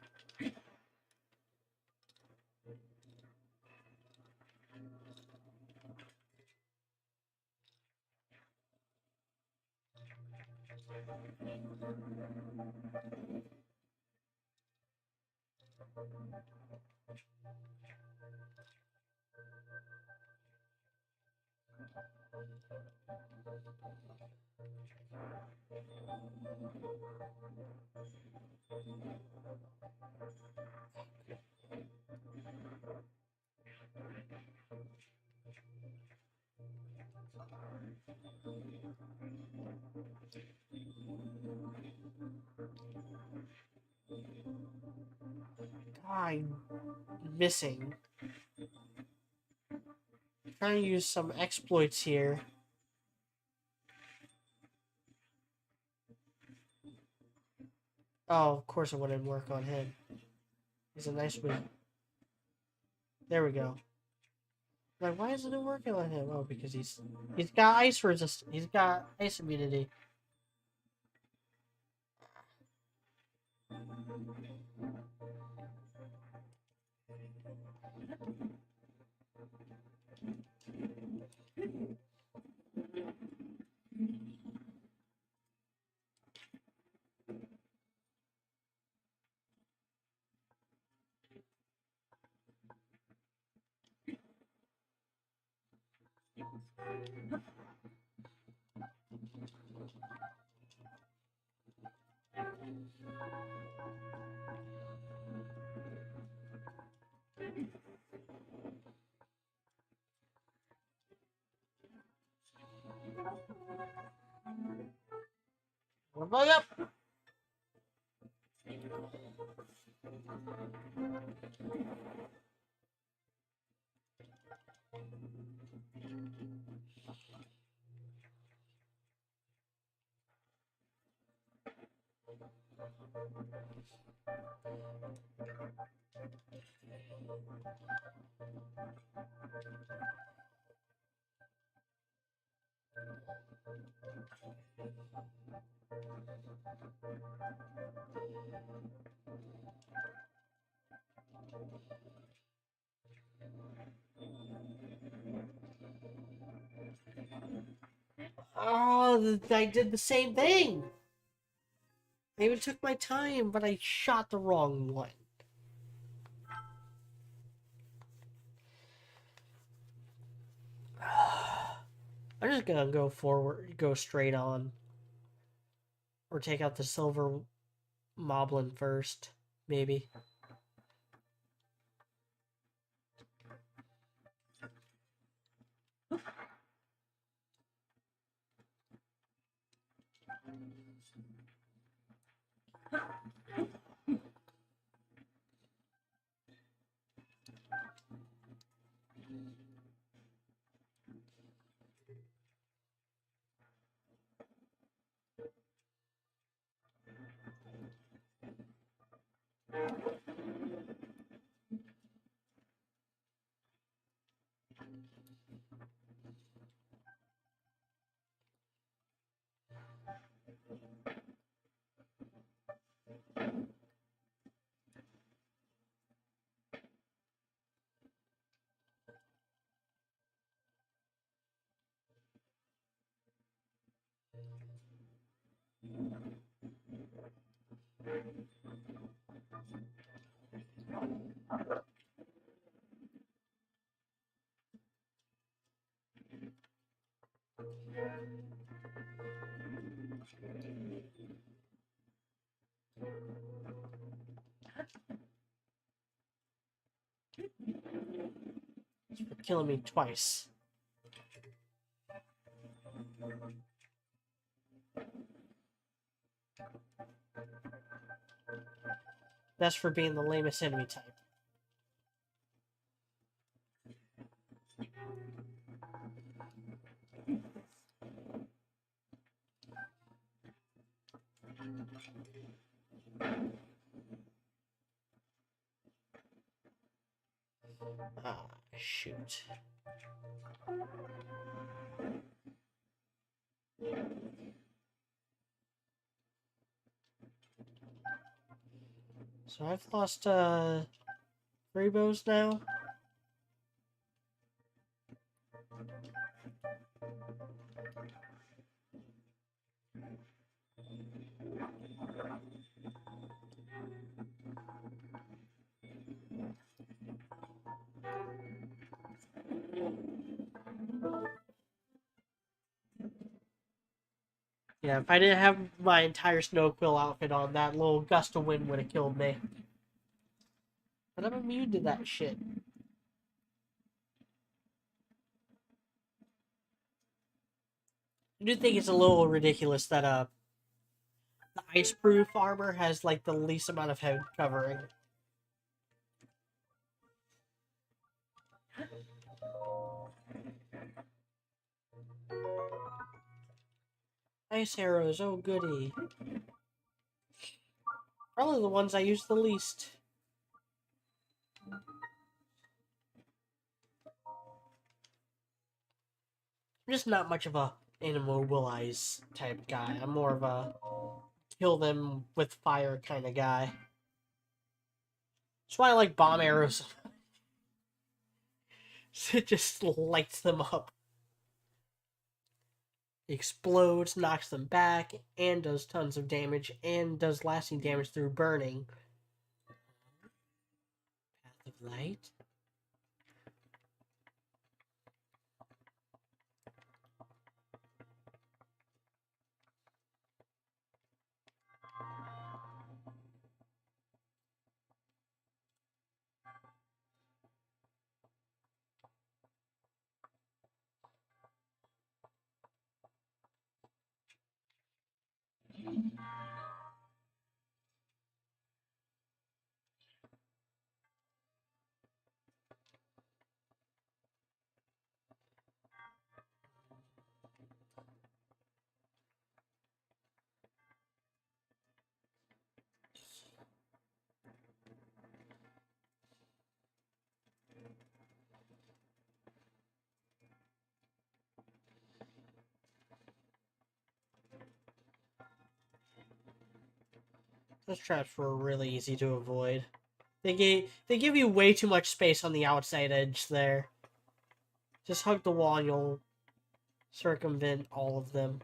I'm missing. I'm trying to use some exploits here. Oh, of course it wouldn't work on him. He's a nice win. There we go. Like, why isn't it working on him? Oh, because he's got ice resist. He's got ice immunity. We're going up. Oh, I did the same thing. I even took my time, but I shot the wrong one. I'm just gonna go forward, go straight on. Or take out the silver moblin first, maybe. For killing me twice. That's for being the lamest enemy type. Ah, shoot. So I've lost 3 bows now. Yeah, if I didn't have my entire snow quill outfit on, that little gust of wind would have killed me. But I'm immune to that shit. I do think it's a little ridiculous that the ice-proof armor has like the least amount of head covering. Ice arrows, oh goody. Probably the ones I use the least. I'm just not much of a immobilize type guy. I'm more of a kill them with fire kind of guy. That's why I like bomb arrows. It just lights them up. Explodes, knocks them back, and does tons of damage, and does lasting damage through burning. Path of Light. Those traps were really easy to avoid. They give you way too much space on the outside edge there. Just hug the wall and you'll circumvent all of them.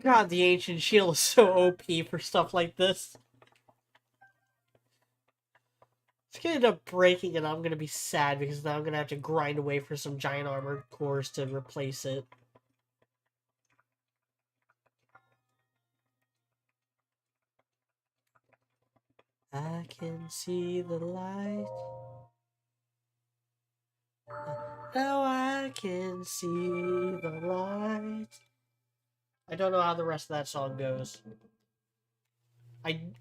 God, the ancient shield is so OP for stuff like this. It's gonna end up breaking and I'm gonna be sad because now I'm gonna have to grind away for some giant armored cores to replace it. I can see the light. Now I can see the light. I don't know how the rest of that song goes. I'm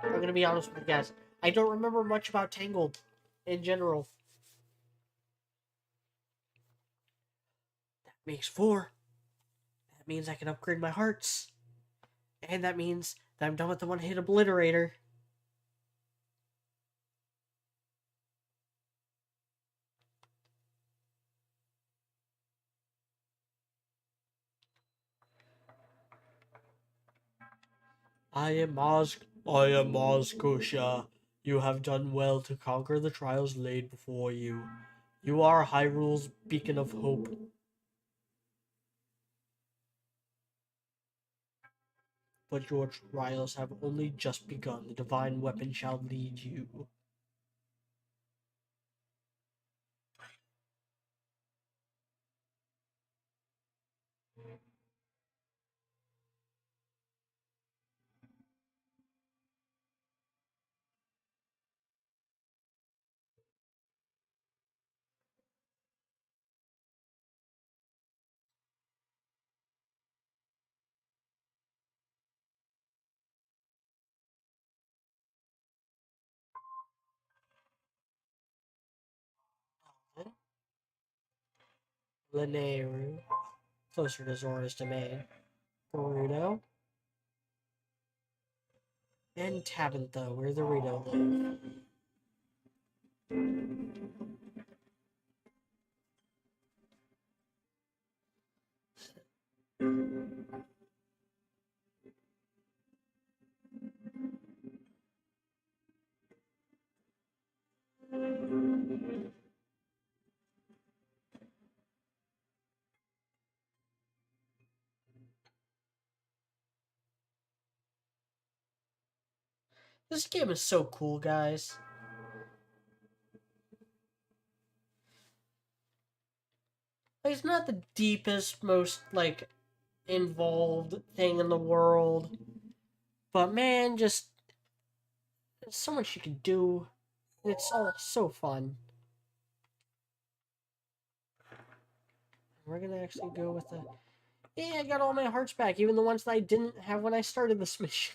gonna be honest with you guys. I don't remember much about Tangled in general. That makes 4. That means I can upgrade my hearts. And that means that I'm done with the one-hit obliterator. I am Maz You have done well to conquer the trials laid before you. You are Hyrule's beacon of hope. But your trials have only just begun. The divine weapon shall lead you. Linearu, closer to Zora's domain. Gerudo, and Tabantha, where the Rito live. This game is so cool, guys. Like, it's not the deepest, most, like, involved thing in the world. But man, just there's so much you can do. It's all so fun. We're gonna actually go with the. Yeah, I got all my hearts back, even the ones that I didn't have when I started this mission.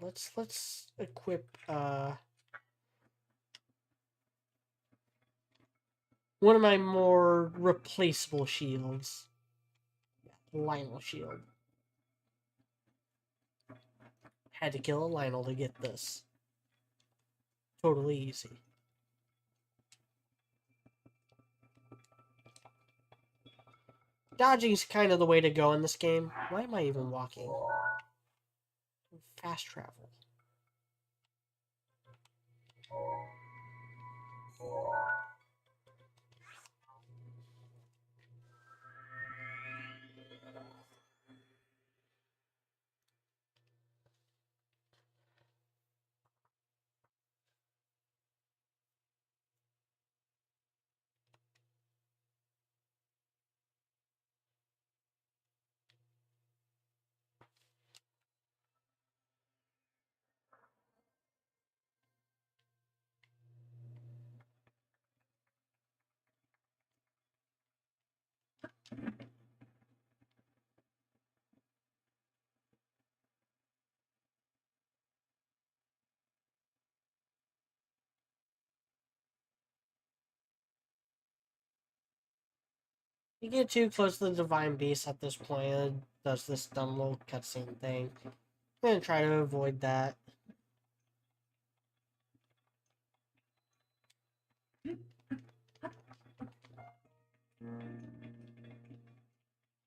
Okay, let's equip one of my more replaceable shields. Lionel Shield. Had to kill a Lionel to get this. Totally easy. Dodging's kind of the way to go in this game. Why am I even walking? Fast travel. You get too close to the Divine Beast at this point, it does this dumb little cutscene thing. I'm gonna try to avoid that.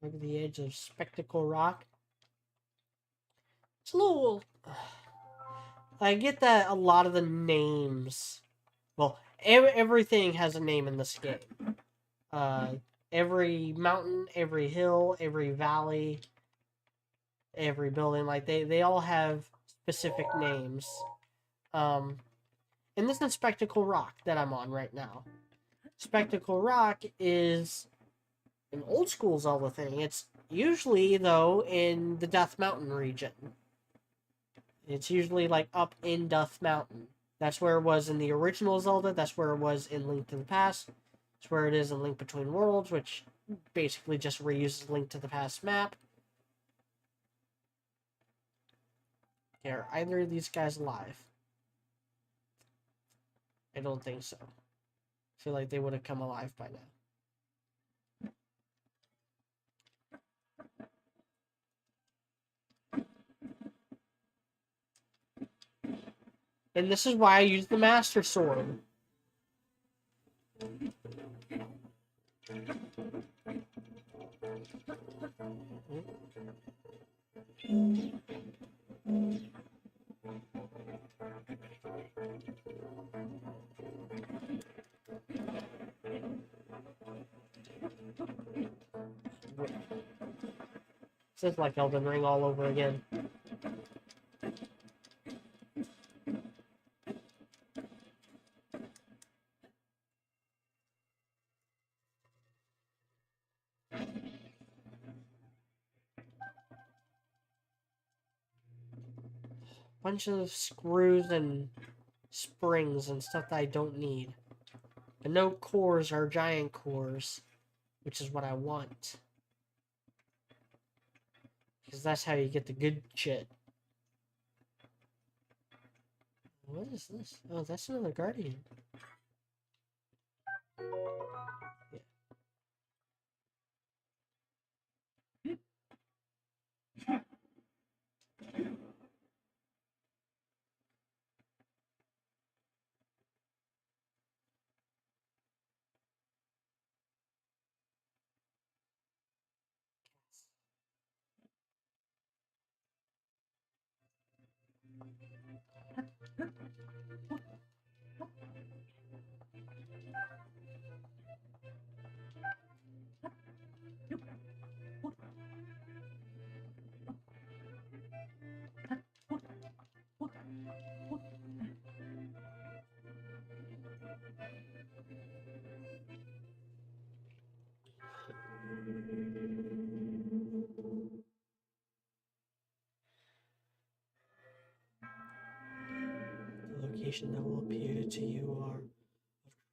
Look at the edge of Spectacle Rock. It's a little... I get that a lot of the names... Well, everything has a name in this game. Every mountain, every hill, every valley, every building, like, they all have specific names. And this is Spectacle Rock that I'm on right now. Spectacle Rock is an old school Zelda thing. It's usually, though, in the Death Mountain region. It's usually, like, up in Death Mountain. That's where it was in the original Zelda. That's where it was in Link to the Past. It's where it is in Link Between Worlds, which basically just reuses Link to the Past map. Are either of these guys alive? I don't think so. I feel like they would have come alive by now. And this is why I use the Master Sword. This is like Elden Ring all over again. Bunch of screws and springs and stuff that I don't need. And no cores are giant cores, which is what I want. Because that's how you get the good shit. What is this? Oh, that's another Guardian. The location that will appear to you are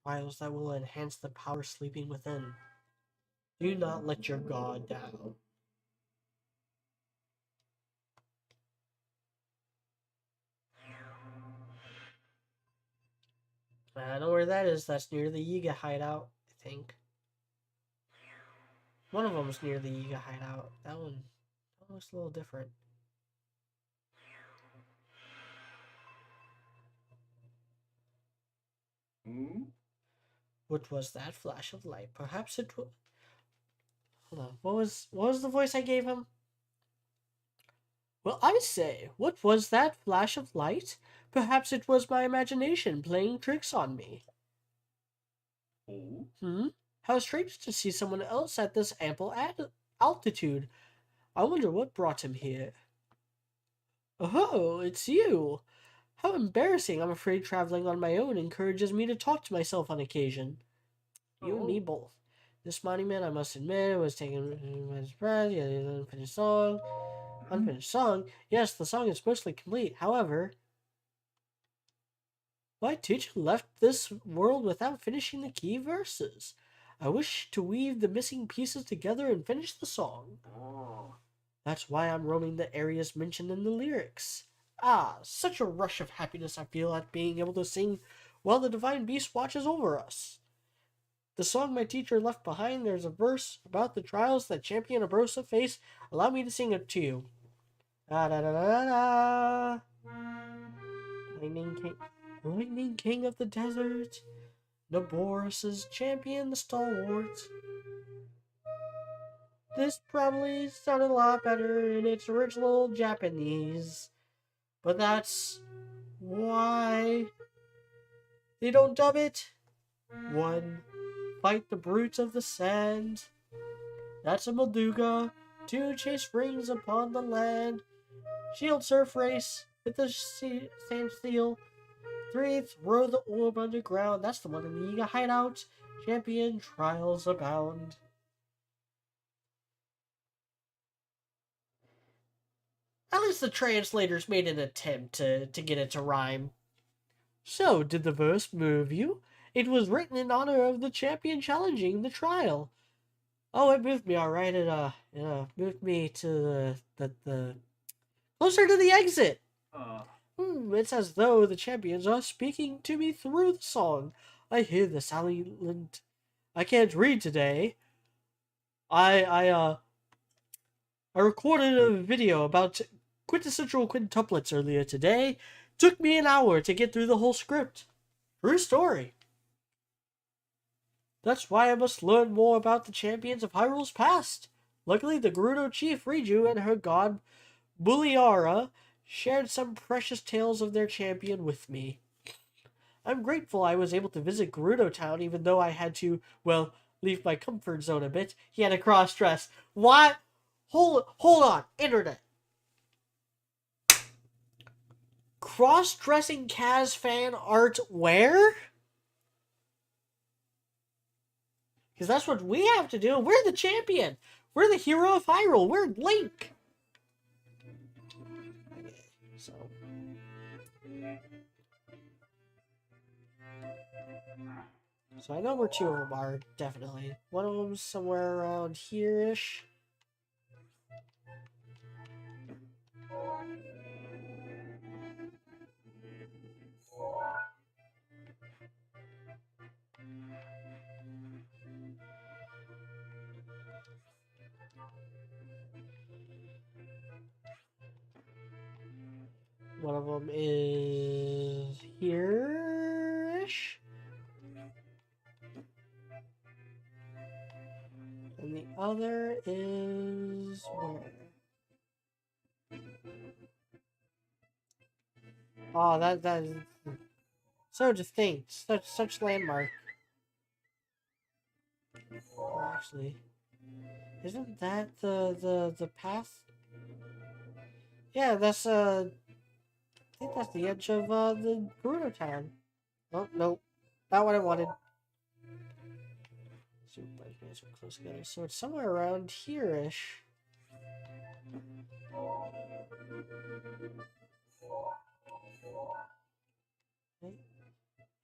trials that will enhance the power sleeping within. Do not let your guard down. I know where that is. That's near the Yiga hideout, I think. One of them is near the Yiga hideout. That one looks a little different. What was that flash of light? Perhaps it was... Hold on. What was the voice I gave him? Well, I say, what was that flash of light? Perhaps it was my imagination playing tricks on me. How strange to see someone else at this ample altitude. I wonder what brought him here. Oh, it's you. How embarrassing. I'm afraid traveling on my own encourages me to talk to myself on occasion. You and me both. This monument, I must admit, was taken by surprise. Yeah, the unfinished song. Unfinished song? Yes, the song is mostly complete. However, why teacher left this world without finishing the key verses? I wish to weave the missing pieces together and finish the song. That's why I'm roaming the areas mentioned in the lyrics. Ah, such a rush of happiness I feel at being able to sing while the divine beast watches over us. The song my teacher left behind, there's a verse about the trials that Champion Abrosa face. Allow me to sing it to you. Da da da da da. Lightning King of the desert, Naboris's champion, the stalwart. This probably sounded a lot better in its original Japanese, but that's why they don't dub it. 1. Fight the brutes of the sand. That's a Molduga. 2. Chase rings upon the land. Shield surf race with the sand seal. 3. Throw the orb underground. That's the one in the Yiga hideout. Champion trials abound. At least the translators made an attempt to get it to rhyme. So, did the verse move you? It was written in honor of the champion challenging the trial. Oh, it moved me alright. It moved me to the closer to the exit. It's as though the champions are speaking to me through the song. I hear the silent. I can't read today. I recorded a video about quintessential quintuplets earlier today. Took me an hour to get through the whole script. True story. That's why I must learn more about the champions of Hyrule's past. Luckily, the Gerudo chief Riju and her god Buliara shared some precious tales of their champion with me. I'm grateful I was able to visit Gerudo Town, even though I had to, well, leave my comfort zone a bit. He had a cross-dress. What? Hold on, internet. Cross-dressing Kaz fan art where? Because that's what we have to do. We're the champion. We're the hero of Hyrule. We're Link. So I know where 2 of them are, definitely. One of them's somewhere around here-ish. One of them is here-ish. And the other is where? Oh, that is so distinct. Such landmark. Well, actually, isn't that the path? Yeah, that's I think that's the edge of the Gerudo Town. Oh nope, not what I wanted. Super bikes are close together, so it's somewhere around here-ish.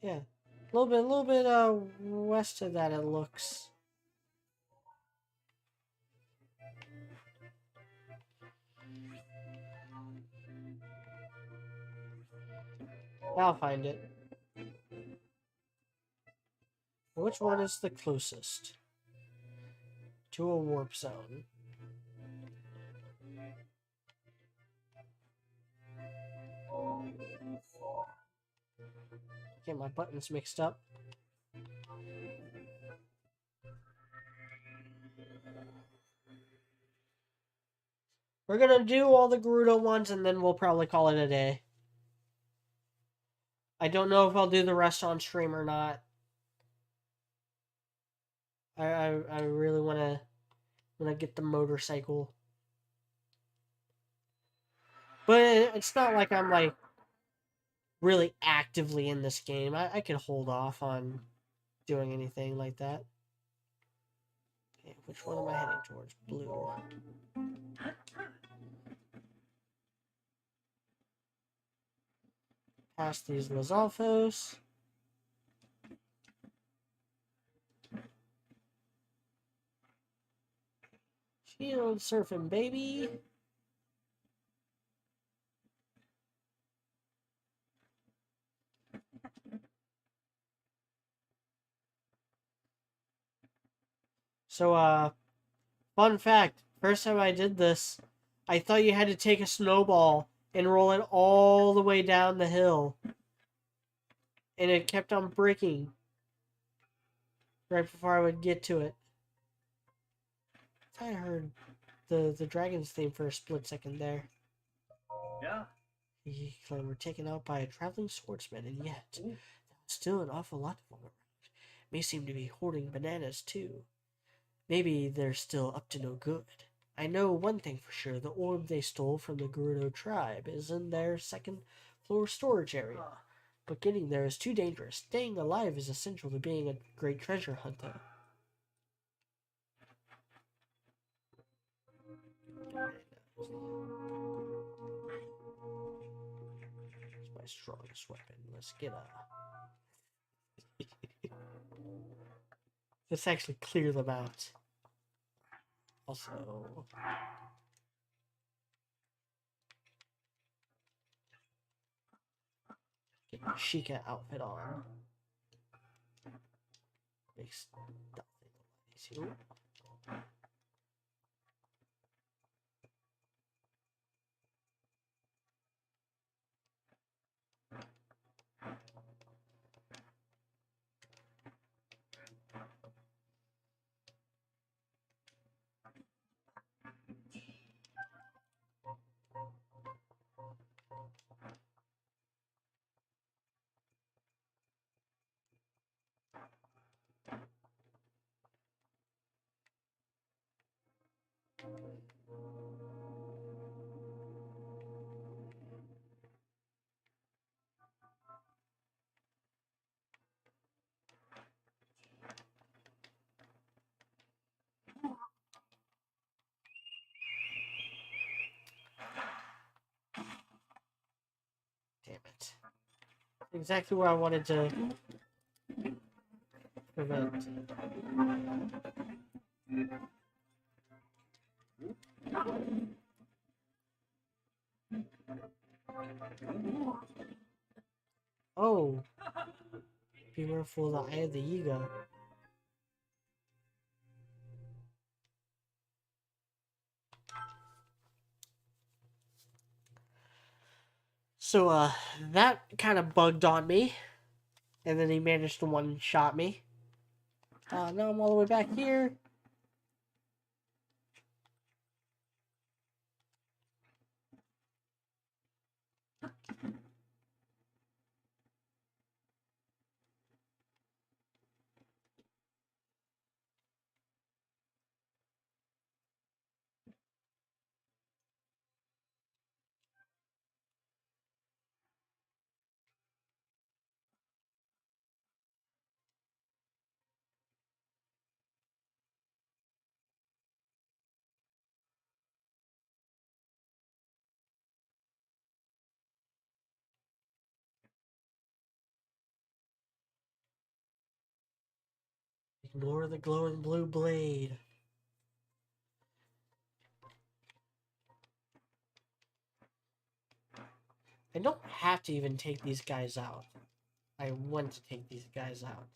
Yeah, a little bit west of that it looks. I'll find it. Which one is the closest to a warp zone? Get my buttons mixed up. We're gonna do all the Gerudo ones and then we'll probably call it a day. I don't know if I'll do the rest on stream or not. I really wanna get the motorcycle. But it's not like I'm like really actively in this game. I can hold off on doing anything like that. Okay, which one am I heading towards? Blue. Past these Lizalfos. Shield surfing, baby. So, fun fact. First time I did this, I thought you had to take a snowball and roll it all the way down the hill. And it kept on breaking right before I would get to it. I heard the dragon's theme for a split second there. Yeah. He claimed we're taken out by a traveling swordsman, and yet still an awful lot of them around. May seem to be hoarding bananas too. Maybe they're still up to no good. I know one thing for sure, the orb they stole from the Gerudo tribe is in their second floor storage area. But getting there is too dangerous. Staying alive is essential to being a great treasure hunter. It's my strongest weapon. Let's get a... Let's actually clear them out. Also... Get my Sheikah outfit on. Makes nothing easier. Damn it. Exactly where I wanted to prevent. Oh! Beware of the eye of the ego. So, that kind of bugged on me. And then he managed to one-shot me. Now I'm all the way back here. Ignore the glowing blue blade. I don't have to even take these guys out. I want to take these guys out.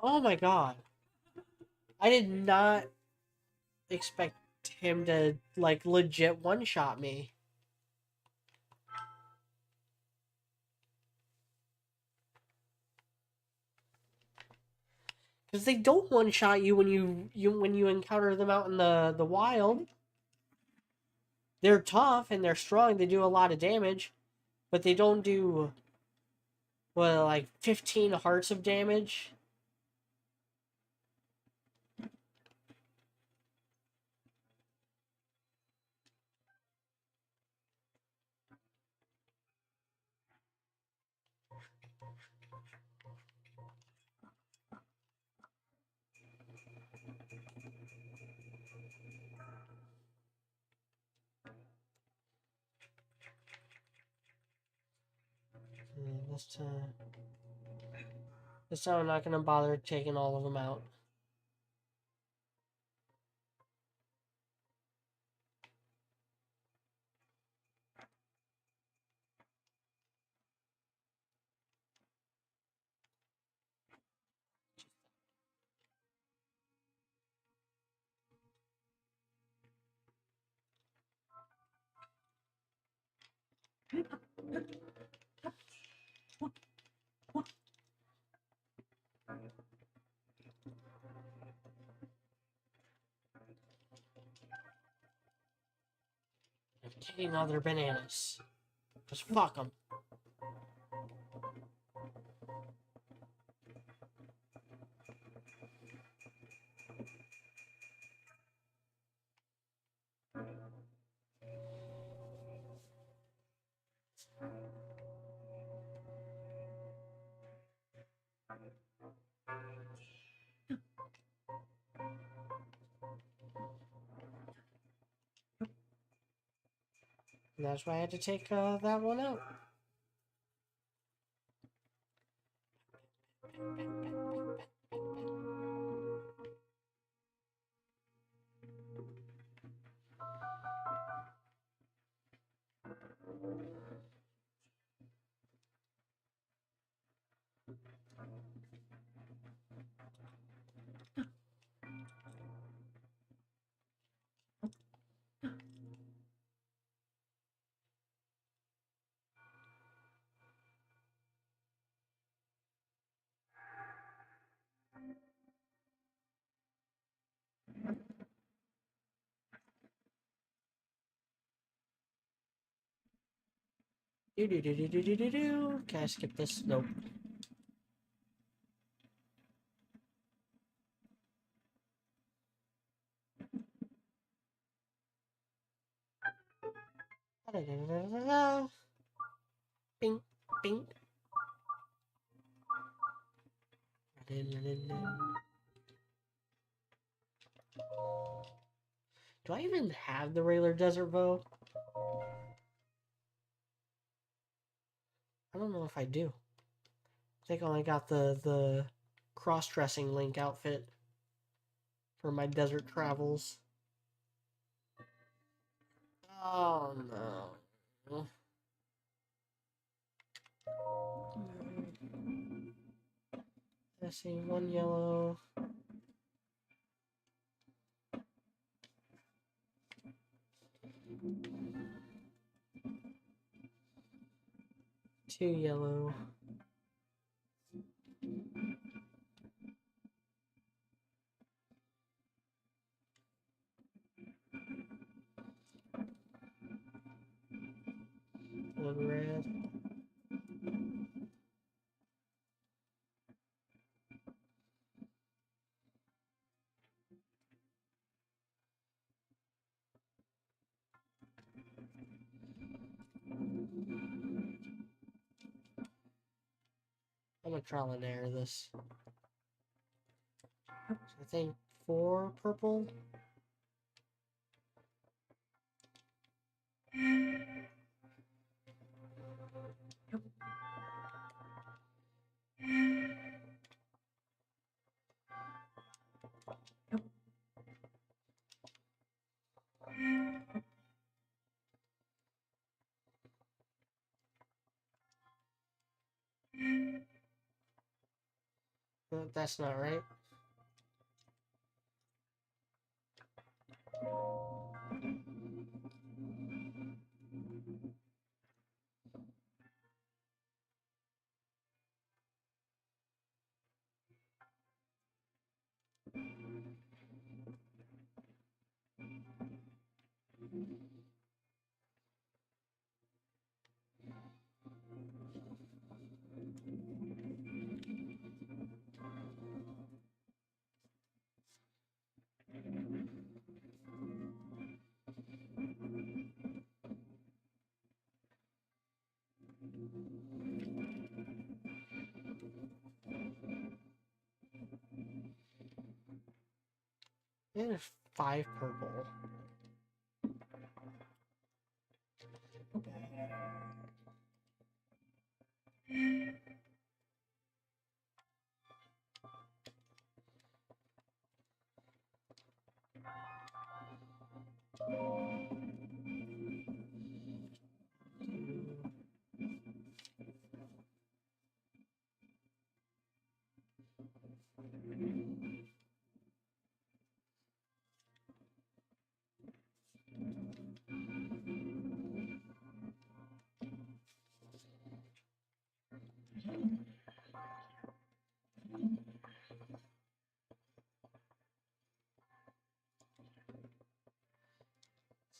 Oh my god. I did not expect him to, like, legit one-shot me. Because they don't one-shot you when you encounter them out in the wild. They're tough and they're strong. They do a lot of damage, but they don't do, well, like 15 hearts of damage. This time I'm not gonna bother taking all of them out. I'm taking all their bananas. Just fuck them. And that's why I had to take that one out. Do do do do do do do do. Can I skip this? Nope. Bing, bing. Do I even have the regular desert bow? I don't know if I do. I think I only got the cross-dressing Link outfit for my desert travels. Oh no. I see one yellow. Two yellow. One red. I'm gonna trial and error this. So I think 4 purple. That's not right. There's 5 purple.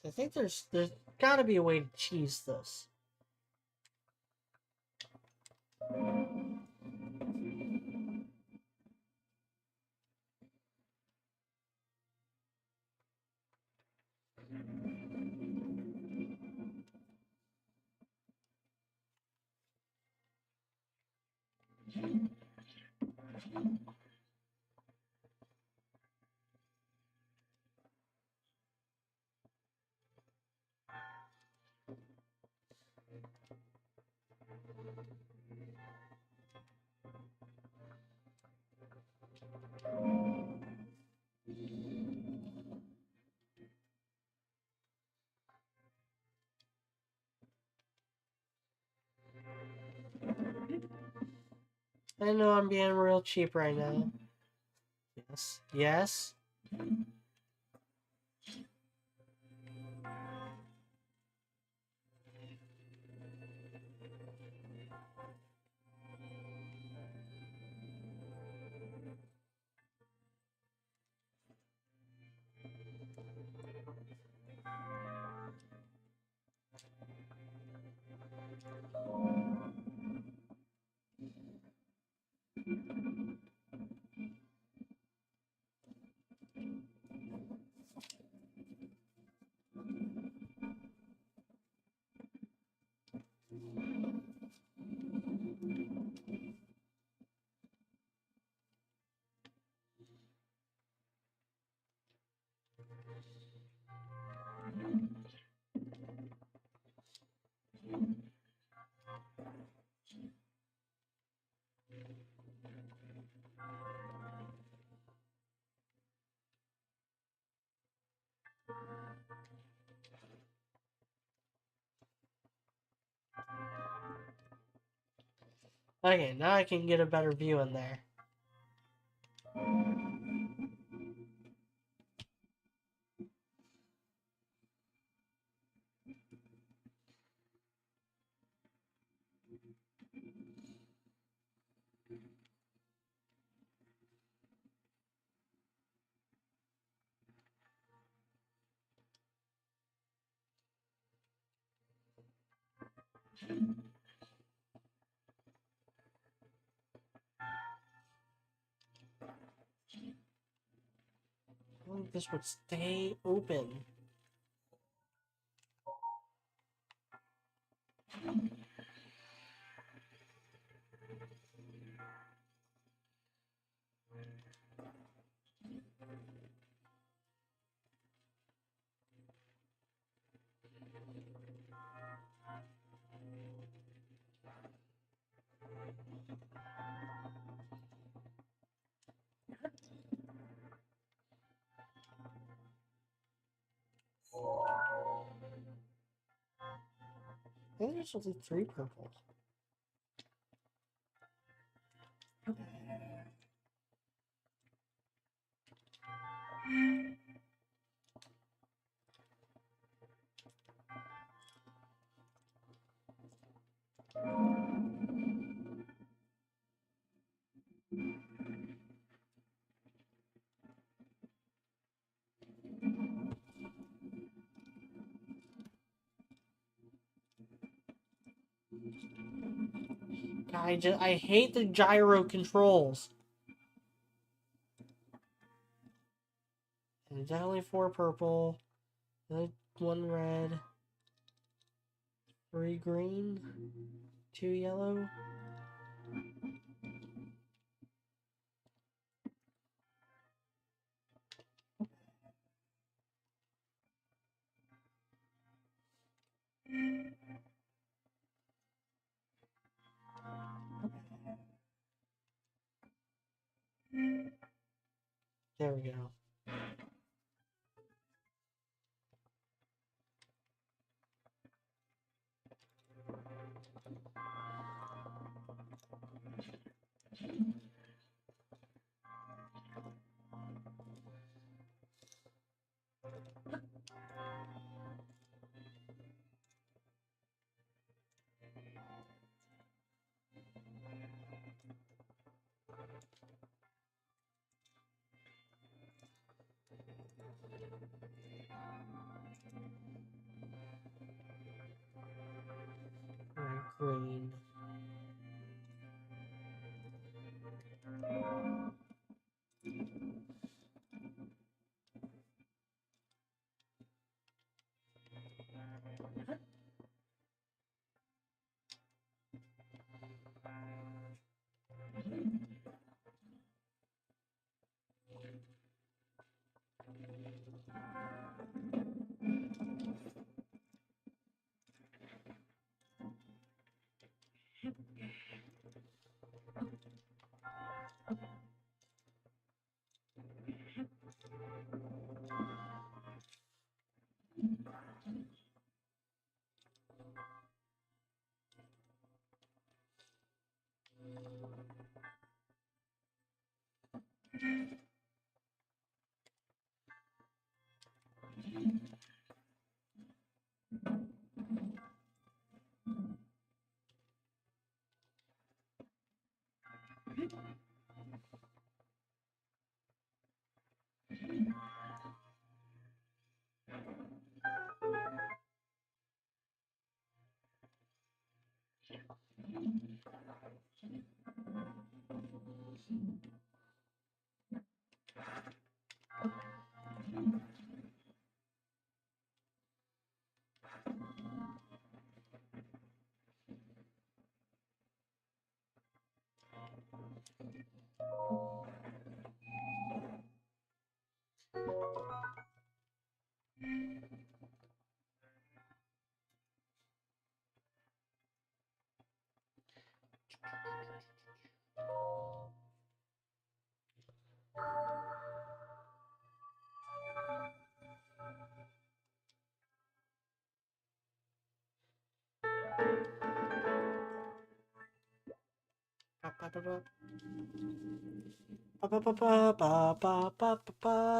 I think there's got to be a way to cheese this. I know I'm being real cheap right now. Yes. Yes. Okay, now I can get a better view in there. I think this would stay open. I think there's only 3 purple. I hate the gyro controls. And definitely 4 purple, 1 red, 3 green, 2 yellow. There we go. Green.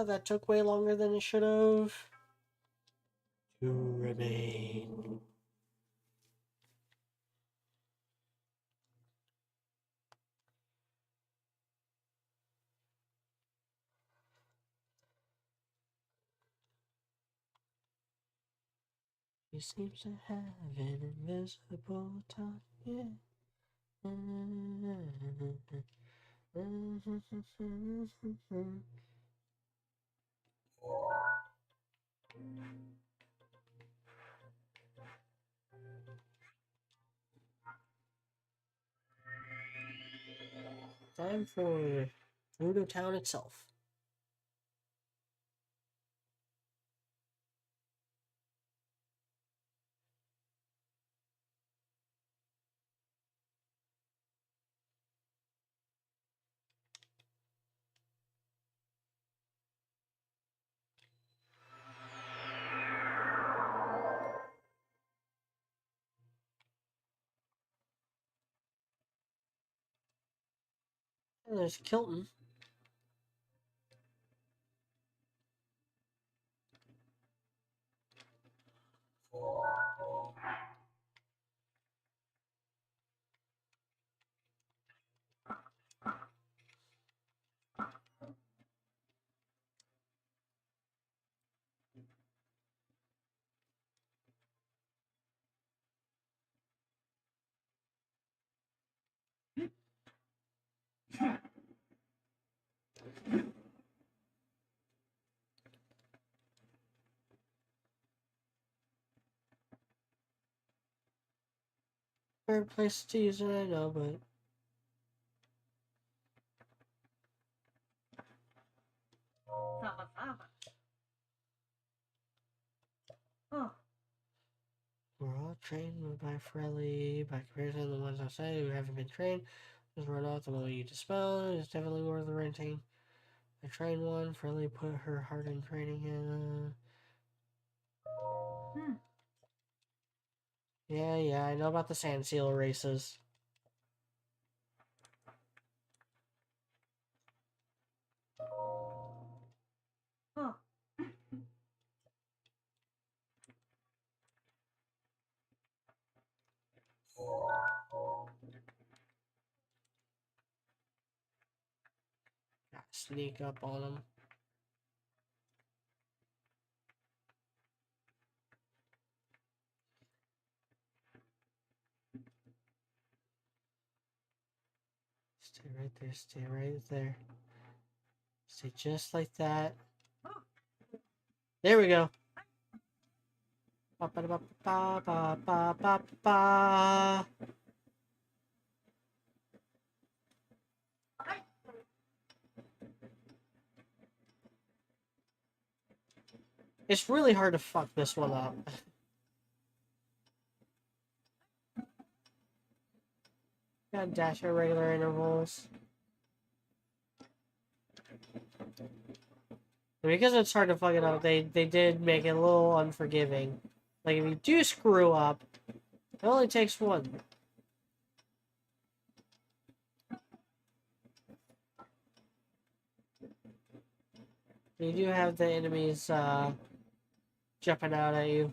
That took way longer than it should have. To remain. He seems to have an invisible target. Time for Rudo Town itself. And there's Kilton. Third place to use it, I know, but Oh, we're all trained by Frelly. By comparison, the ones outside who haven't been trained just run off the moment you dispel. It's definitely worth renting. I trained one. Frelly put her heart in training him. Yeah, I know about the sand seal races. oh. Gotta sneak up on them. Stay right there, stay right there. Stay just like that. There we go. Ba ba ba ba ba ba ba ba. It's really hard to fuck this one up. Gotta dash at regular intervals. And because it's hard to fuck it up, they did make it a little unforgiving. Like, if you do screw up, it only takes one. You do have the enemies jumping out at you,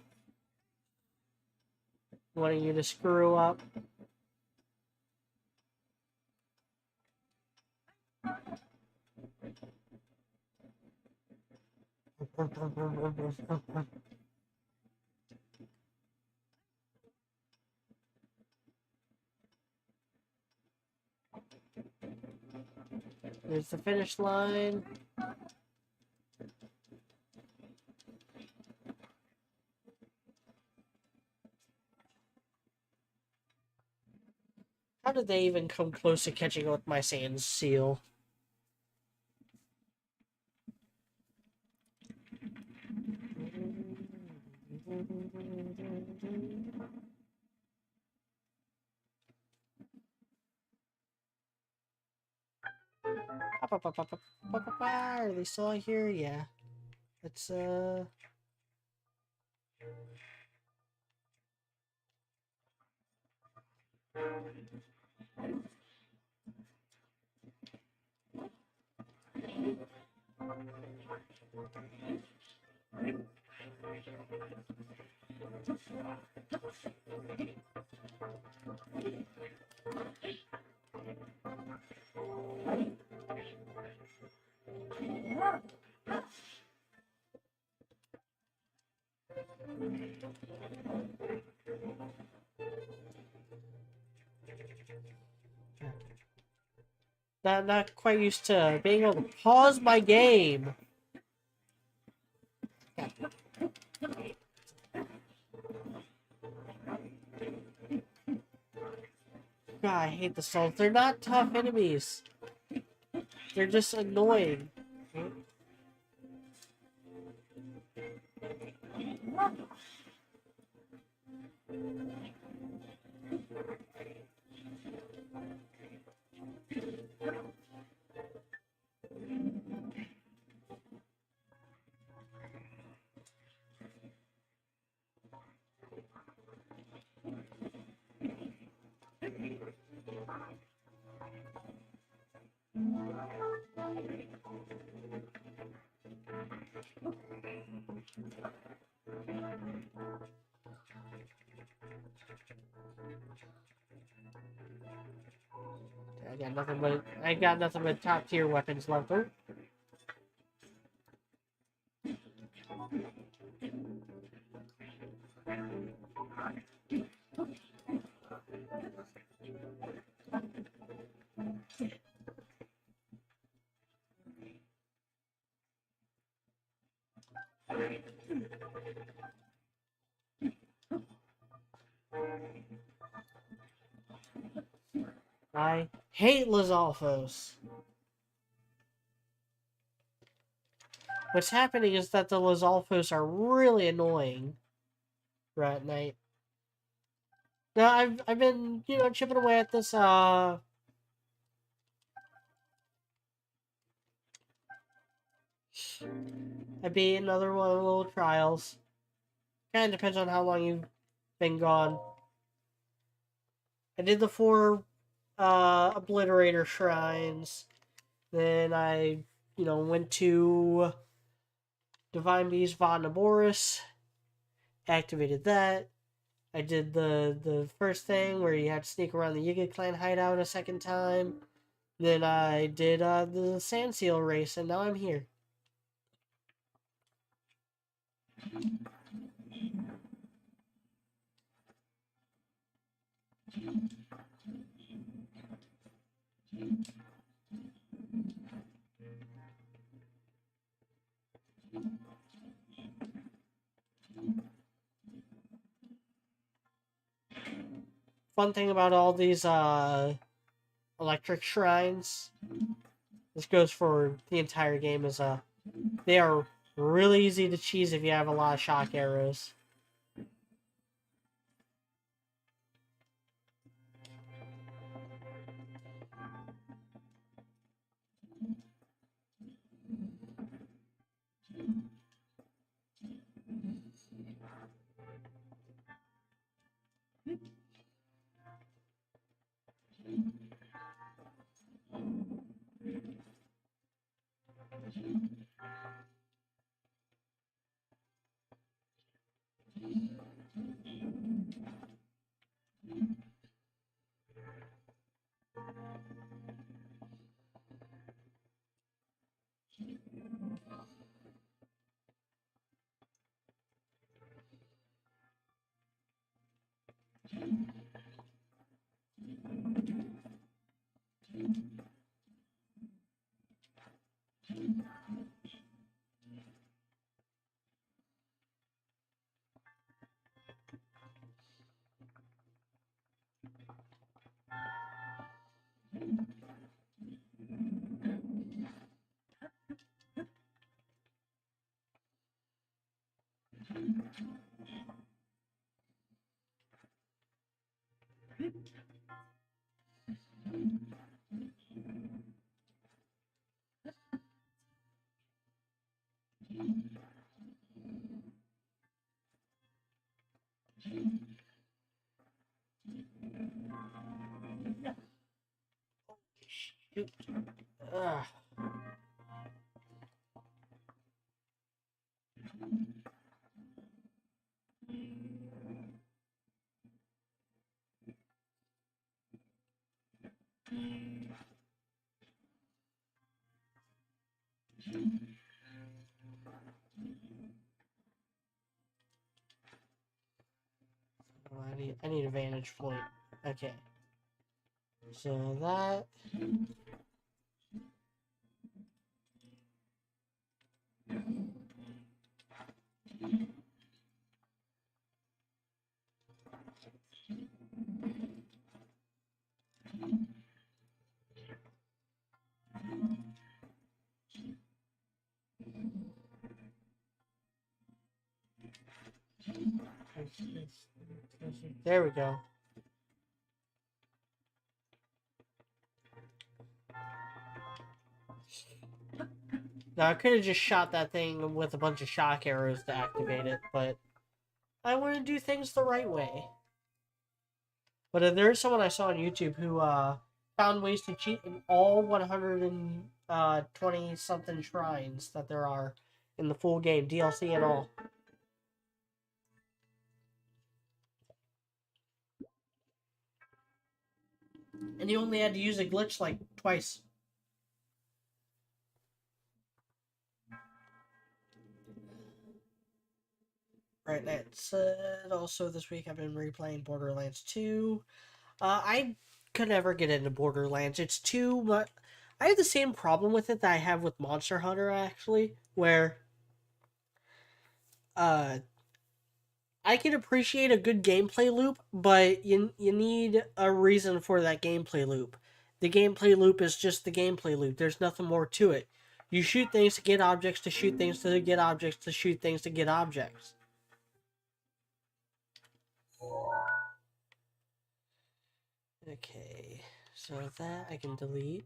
wanting you to screw up. Here's the finish line. How did they even come close to catching up with my sand seal? Are they still here? Yeah. Let's not quite used to being able to pause my game. God, I hate the souls. They're not tough enemies. They're just annoying. I got nothing but top tier weapons left. Oh. I hate Lizalfos. What's happening is that the Lizalfos are really annoying right night. Now I've been, chipping away at this I beat another one of the little trials. Kinda depends on how long you've been gone. I did the 4 obliterator shrines. Then I, went to Divine Beast Von Naboris, activated that. I did the first thing where you had to sneak around the Yiga clan hideout a second time. Then I did the Sand Seal race, and now I'm here. Fun thing about all these electric shrines, this goes for the entire game, is they are really easy to cheese if you have a lot of shock arrows. Shoot. Ugh. Oh, I need a vantage point. Okay. So that. There we go. Now I could have just shot that thing with a bunch of shock arrows to activate it, but I want to do things the right way. But there's someone I saw on YouTube who found ways to cheat in all 120 something shrines that there are in the full game, DLC and all. And he only had to use a glitch like twice. Right, that said, also this week I've been replaying Borderlands 2. I could never get into Borderlands. It's too much. I have the same problem with it that I have with Monster Hunter, actually, where uh, I can appreciate a good gameplay loop, but you need a reason for that gameplay loop. The gameplay loop is just the gameplay loop. There's nothing more to it. You shoot things to get objects, to shoot things to get objects, to shoot things to get objects. Okay, so that I can delete.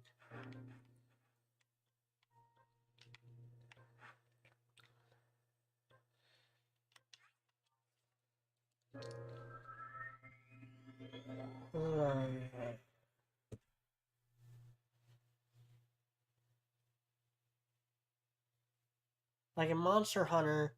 Like in Monster Hunter,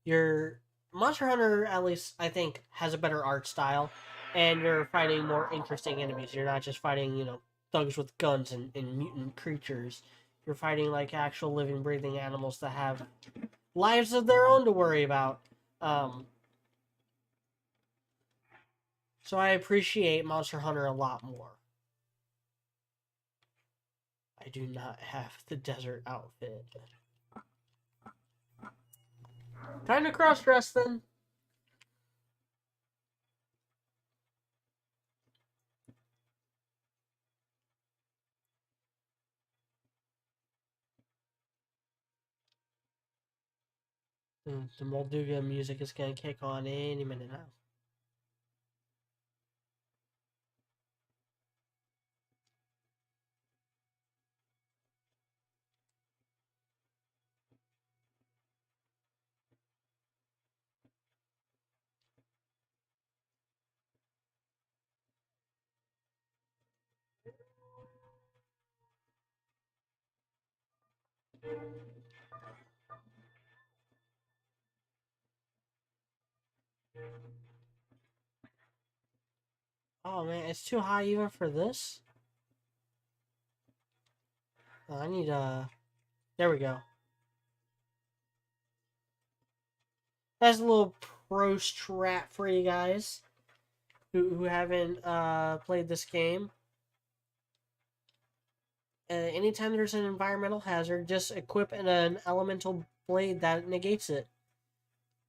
your Monster Hunter, at least I think, has a better art style, and you're fighting more interesting enemies. You're not just fighting, thugs with guns and mutant creatures. You're fighting like actual living, breathing animals that have lives of their own to worry about. Um, so I appreciate Monster Hunter a lot more. I do not have the desert outfit. Time to cross dress then. The Molduga music is gonna kick on any minute now. Oh man, it's too high even for this. I need There we go. That's a little pro strat for you guys who haven't played this game. Anytime there's an environmental hazard, just equip an elemental blade that negates it.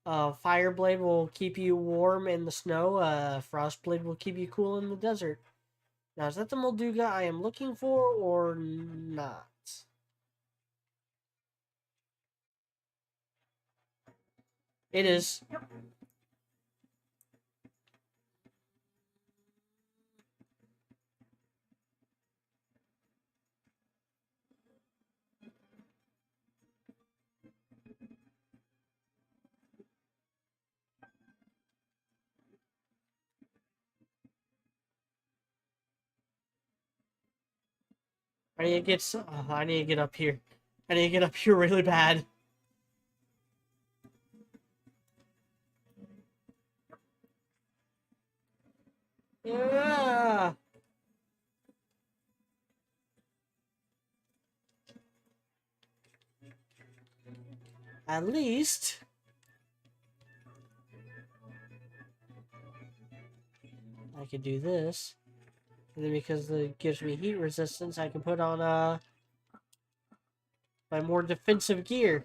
Fire blade will keep you warm in the snow. Frost blade will keep you cool in the desert. Now, is that the Molduga I am looking for or not? It is. I need to get. I need to get up here. I need to get up here really bad. Yeah. At least. I could do this. And then because it gives me heat resistance, I can put on my more defensive gear.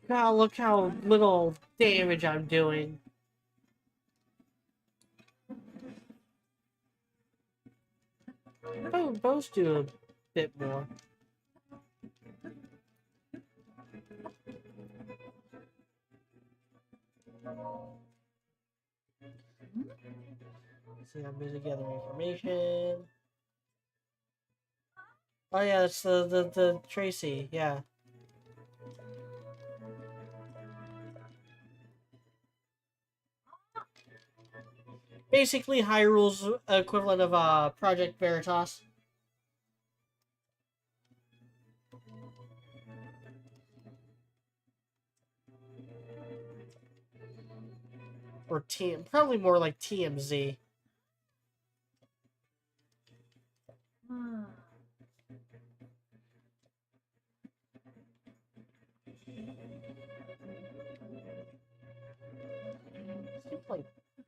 God, look how little damage I'm doing. Bows do a bit more. Let's see, I'm busy gathering information. Oh yeah, it's the Tracy, yeah. Basically Hyrule's equivalent of Project Veritas. Or probably more like TMZ.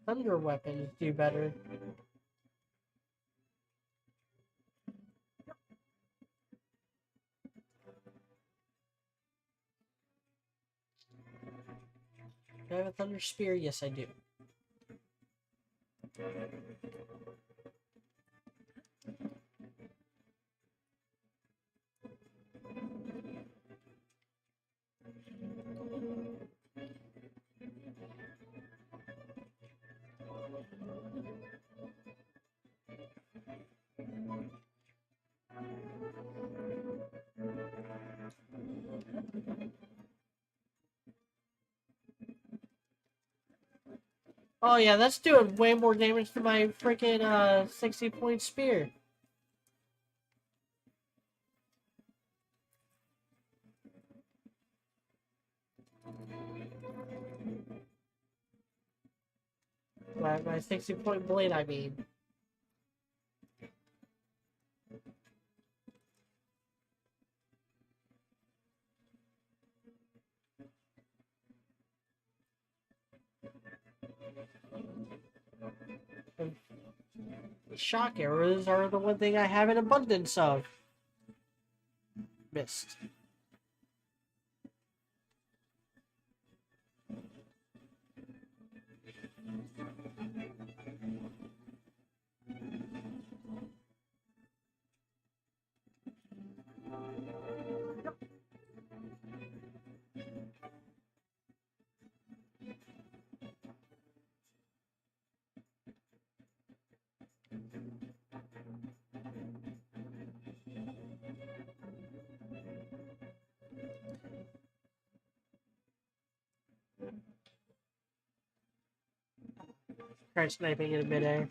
Thunder weapons do better. Do I have a thunder spear? Yes, I do. Oh yeah, that's doing way more damage to my freaking 60-point spear. My 60-point blade, I mean. And shock arrows are the one thing I have an abundance of. Missed. Try sniping in midair.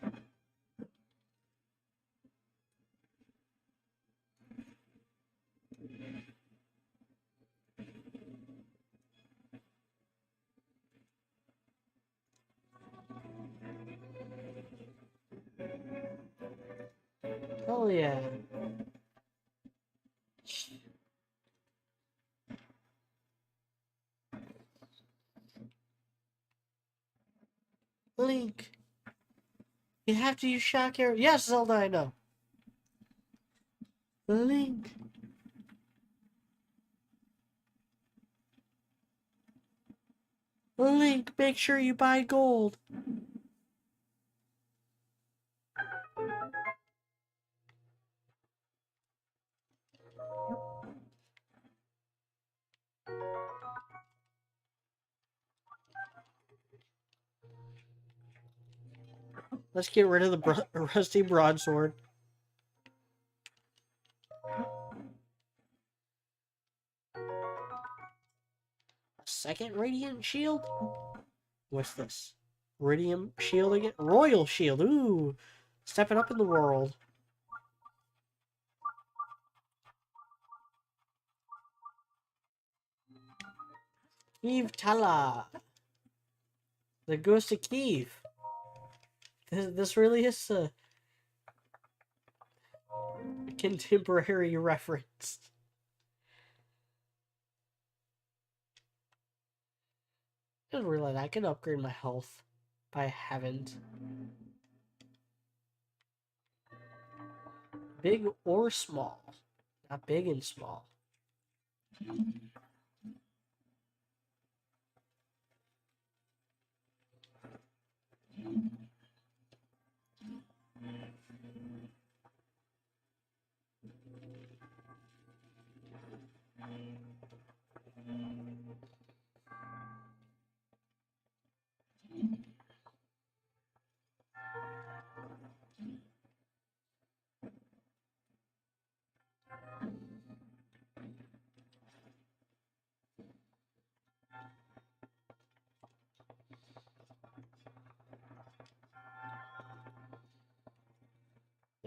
Hell yeah. Link. You have to use shock arrow. Yes, Zelda, I know. Link. Link, make sure you buy gold. Let's get rid of the rusty broadsword. A second radiant shield? What's this? Radiant shield again? Royal shield. Ooh. Stepping up in the world. Eve Tala. The Ghost of Kiev. This really is a contemporary reference. I didn't realize I can upgrade my health, but I haven't. Big or small? Not big and small.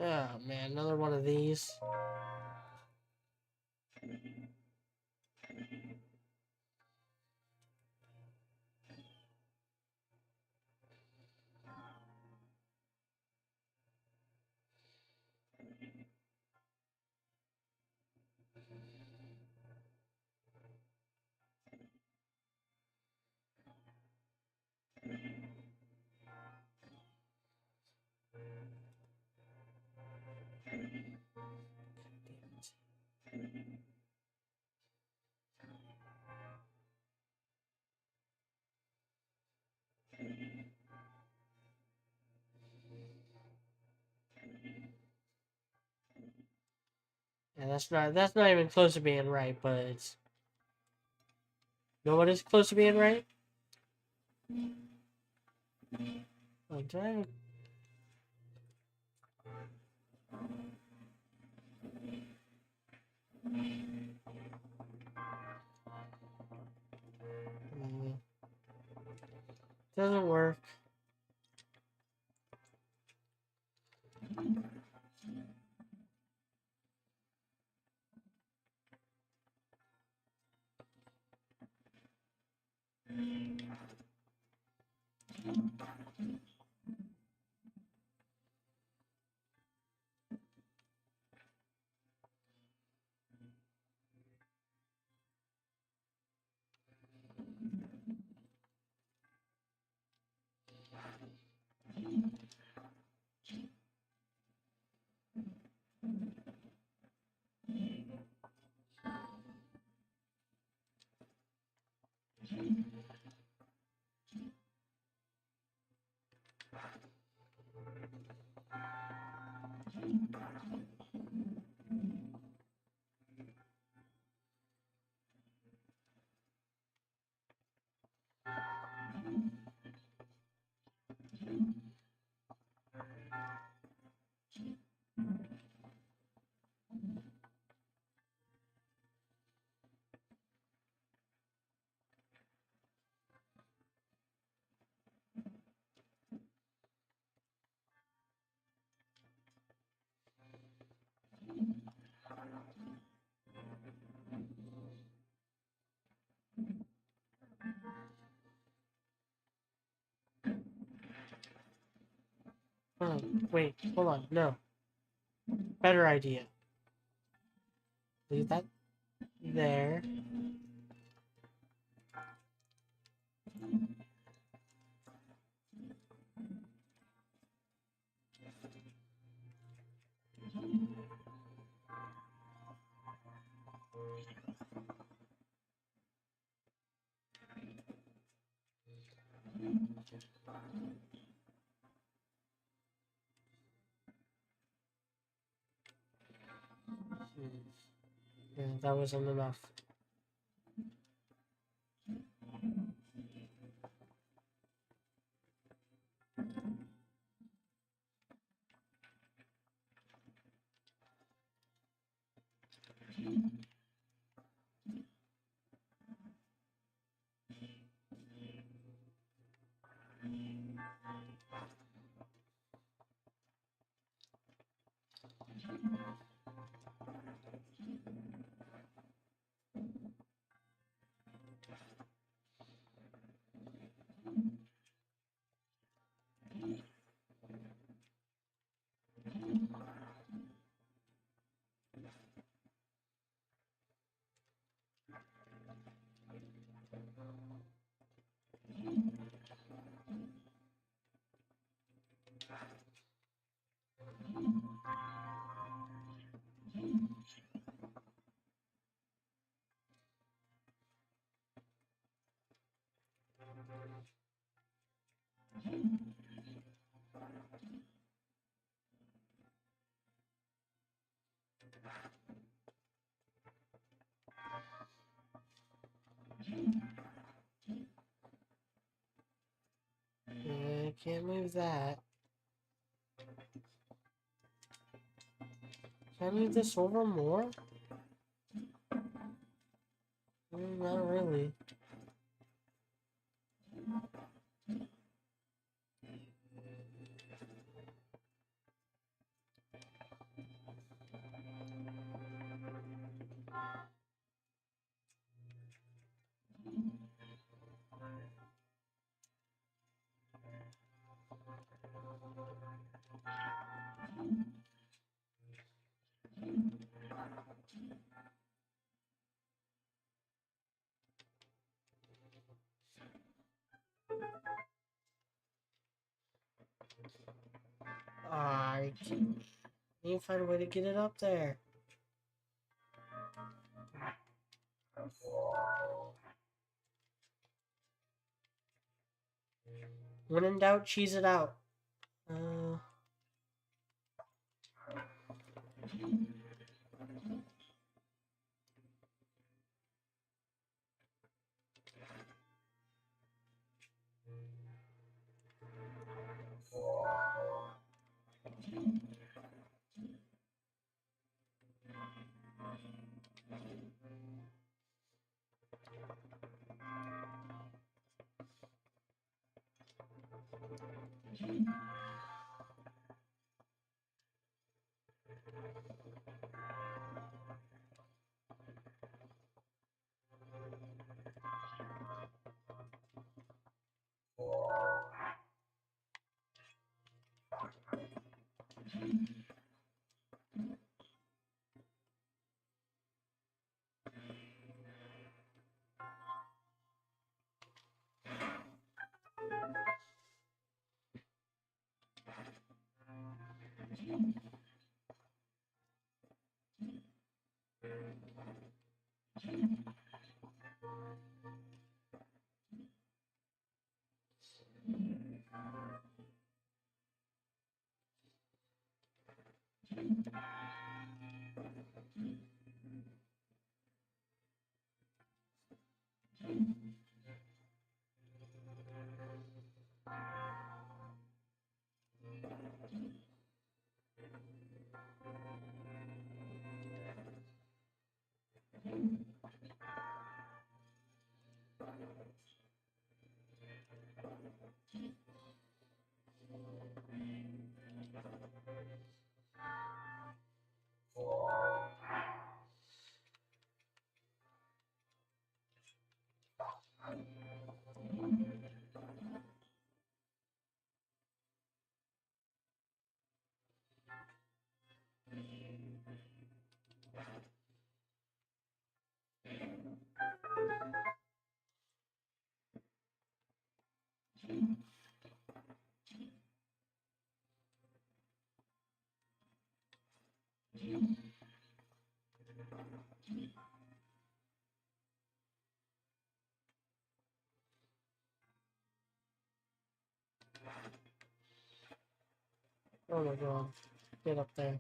Oh man, another one of these. And that's not even close to being right, but it's, you know what is close to being right? Oh, did I? Doesn't work. Oh, wait, hold on. No. Better idea. Leave that there. Yeah, that wasn't enough. I can't move that. Can I move this over more? Not really. I can't. I need to find a way to get it up there. When in doubt, cheese it out. Oh my god. Get up there.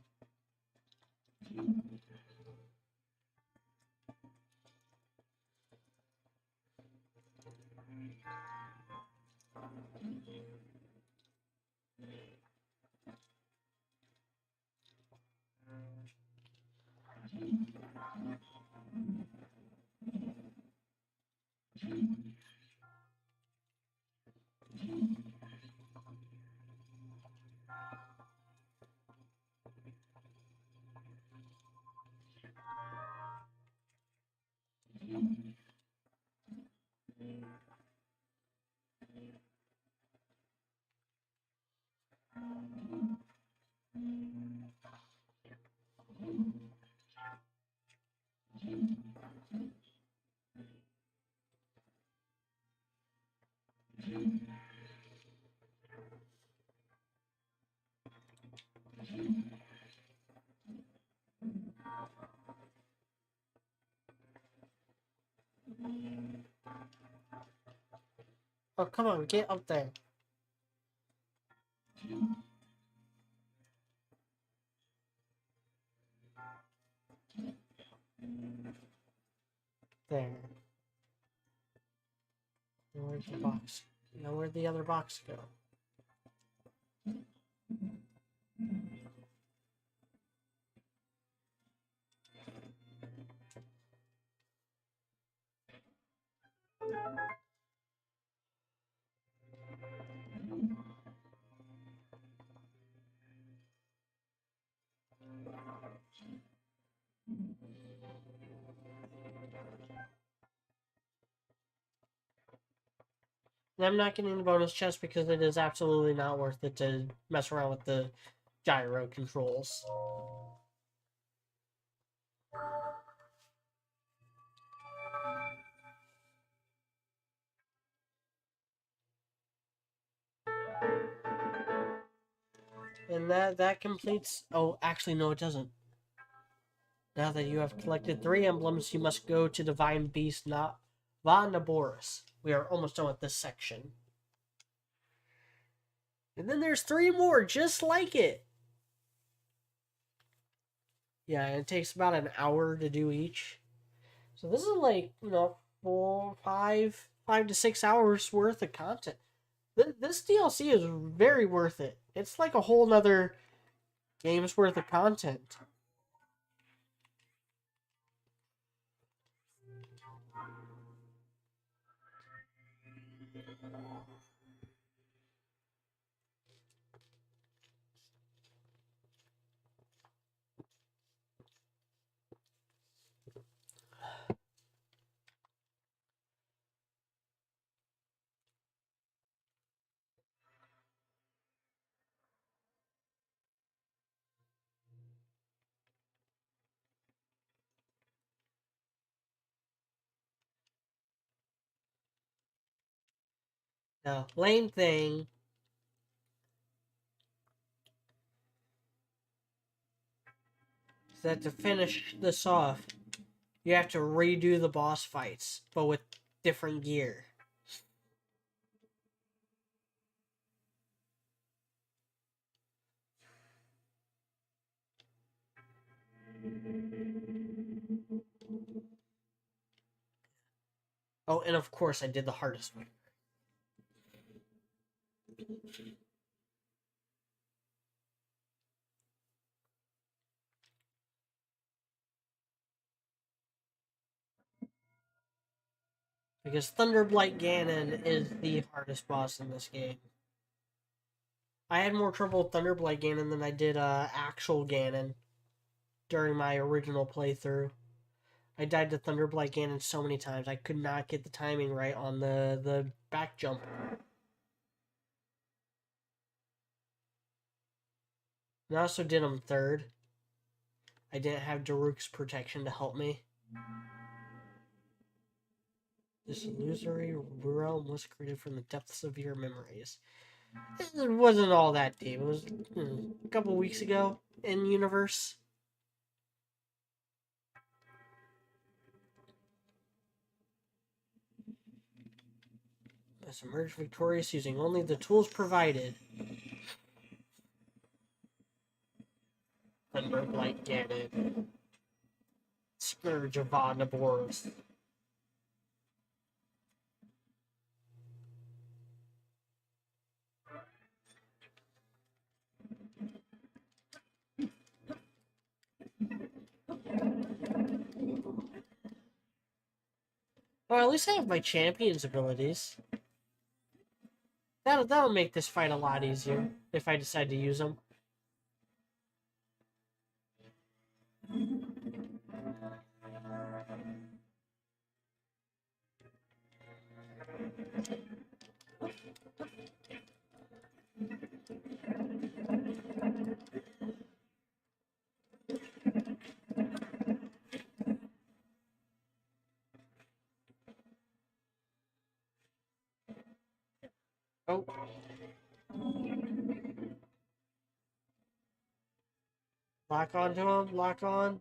Oh, come on, get up there. There. Now where'd the box? Now where'd the other box go? And I'm not getting the bonus chest because it is absolutely not worth it to mess around with the gyro controls. And that completes... Oh, actually, no, it doesn't. Now that you have collected 3 emblems, you must go to Divine Beast Va Naboris. We are almost done with this section. And then there's 3 more just like it. Yeah, and it takes about an hour to do each. So this is like, 5 to 6 hours worth of content. This DLC is very worth it. It's like a whole nother game's worth of content. The lame thing is that to finish this off, you have to redo the boss fights, but with different gear. Oh, and of course I did the hardest one. Because Thunderblight Ganon is the hardest boss in this game. I had more trouble with Thunderblight Ganon than I did actual Ganon during my original playthrough. I died to Thunderblight Ganon so many times. I could not get the timing right on the back jump. And I also did him third. I didn't have Daruk's protection to help me. This illusory realm was created from the depths of your memories. It wasn't all that deep. It was a couple weeks ago in universe. Must emerge victorious using only the tools provided. Thunderblight Ganon. Scourge of Omnivores. Well, at least I have my champion's abilities. That'll make this fight a lot easier if I decide to use them. Oh. Lock onto him, lock on.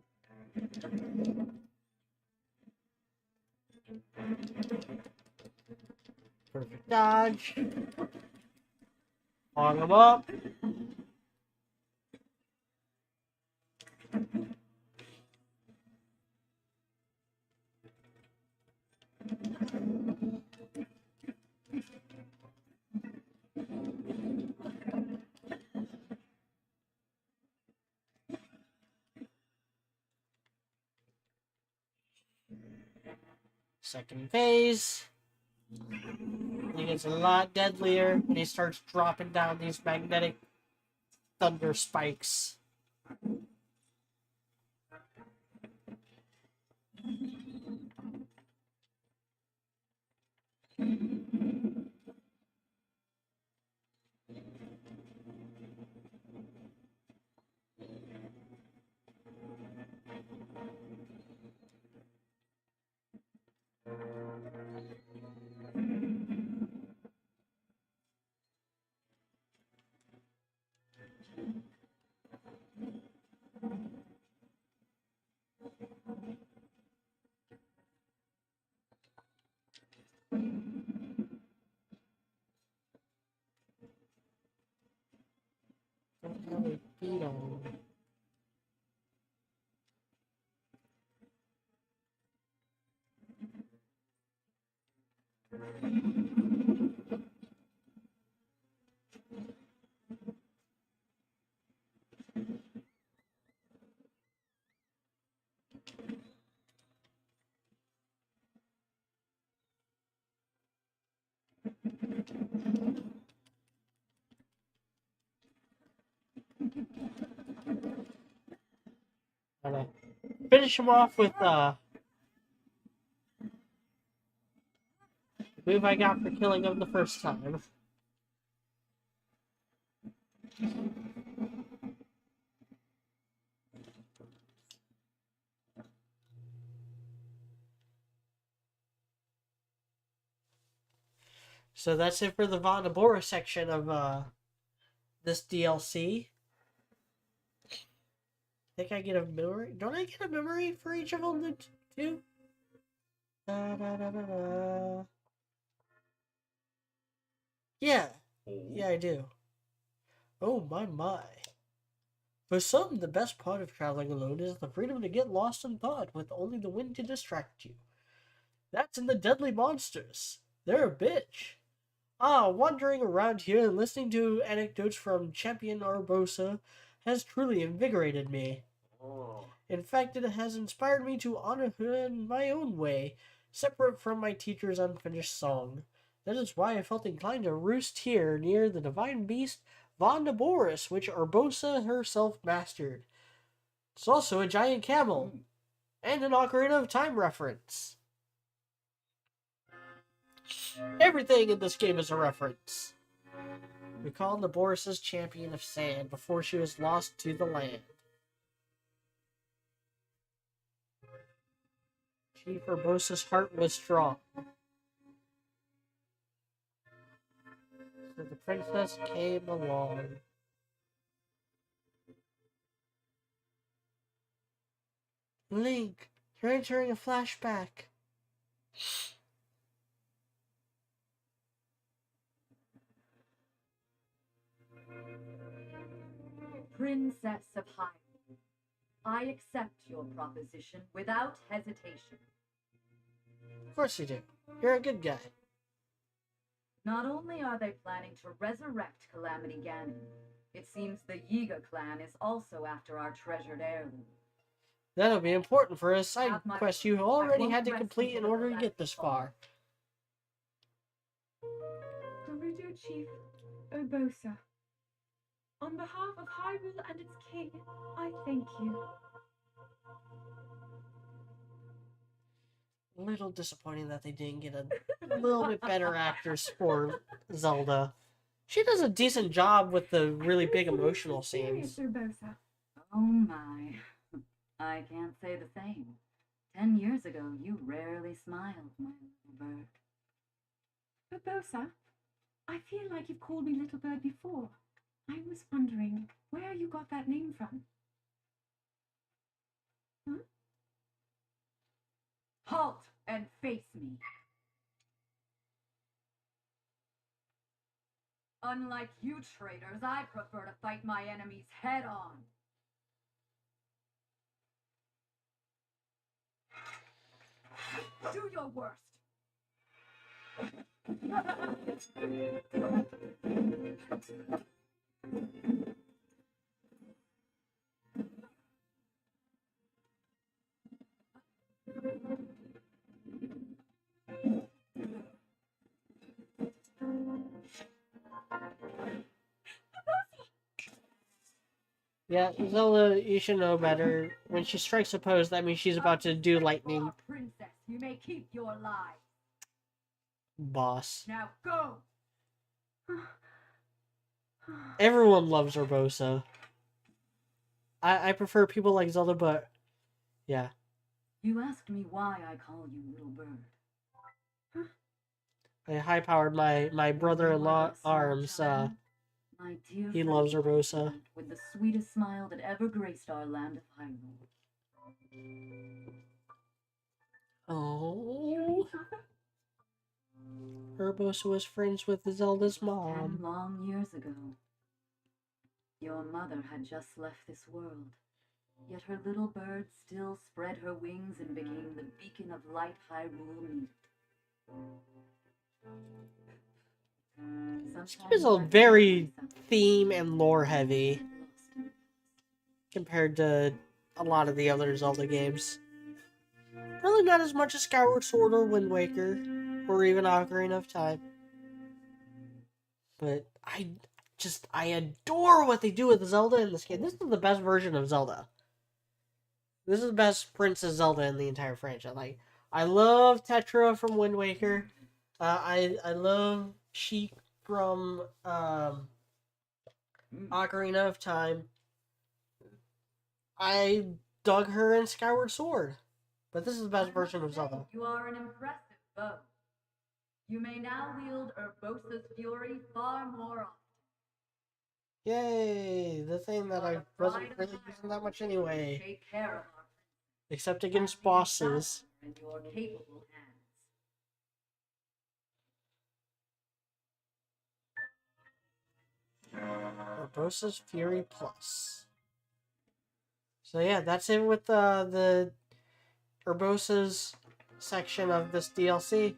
Perfect dodge. Log him up. Second phase. He gets a lot deadlier and he starts dropping down these magnetic thunder spikes. Gonna finish him off with the move I got for killing him the first time. So that's it for the Vonabora section of this DLC. Think I get a memory? Don't I get a memory for each of them too? Da, da, da, da, da. Yeah. Yeah, I do. Oh my my. For some, the best part of traveling alone is the freedom to get lost in thought with only the wind to distract you. That's in the Deadly Monsters. They're a bitch. Wandering around here and listening to anecdotes from Champion Arbosa has truly invigorated me. In fact, it has inspired me to honor her in my own way, separate from my teacher's unfinished song. That is why I felt inclined to roost here near the divine beast Vondaboris, which Arbosa herself mastered. It's also a giant camel, and an Ocarina of Time reference. Everything in this game is a reference. We called the Boris's champion of sand before she was lost to the land. Chief Urbosa's heart was strong. So the princess came along. Link, you're entering a flashback. Princess of Hyrule, I accept your proposition without hesitation. Of course you do. You're a good guy. Not only are they planning to resurrect Calamity Ganon, it seems the Yiga clan is also after our treasured heirloom. That'll be important for a side Have my- quest you I already won't had to rest complete in until order to the get this far. Gerudo Chief Urbosa. On behalf of Hyrule and its king, I thank you. A little disappointing that they didn't get a little bit better actors for Zelda. She does a decent job with the really big emotional Serious, scenes. Urbosa. Oh my. I can't say the same. 10 years ago, you rarely smiled, my little bird. Urbosa, I feel like you've called me Little Bird before. I was wondering where you got that name from. Halt and face me. Unlike you traitors, I prefer to fight my enemies head on. Do your worst. Yeah, Zelda, you should know better. When she strikes a pose, that means she's about to do lightning. Princess, you may keep your lives. Boss. Now go. Everyone loves Urbosa. I prefer people like Zelda, but yeah. You asked me why I call you little bird. I high-powered my brother-in-law arms. My dear He friend, loves Urbosa. with the sweetest smile that ever graced our land of Hyrule. Oh. Urbosa was friends with Zelda's 10 mom. long years ago. Your mother had just left this world, yet her little bird still spread her wings and became the beacon of light Hyrule needed. This game is a very theme and lore heavy compared to a lot of the other Zelda games. Really not as much as Skyward Sword or Wind Waker, or even Ocarina of Time. But I adore what they do with Zelda in this game. This is the best version of Zelda. This is the best Princess Zelda in the entire franchise. Like, I love Tetra from Wind Waker. I love Sheik from Ocarina of Time. I dug her in Skyward Sword. But this is the best version of Zelda. You are an impressive foe. You may now wield Urbosa's fury far more often. Yay! The thing that I The wasn't pride of really using that Hyrule much will anyway. take care of our Except princess against and the bosses. ambassador in your capable hands. Urbosa's Fury Plus. So yeah, that's it with the Urbosa's section of this DLC.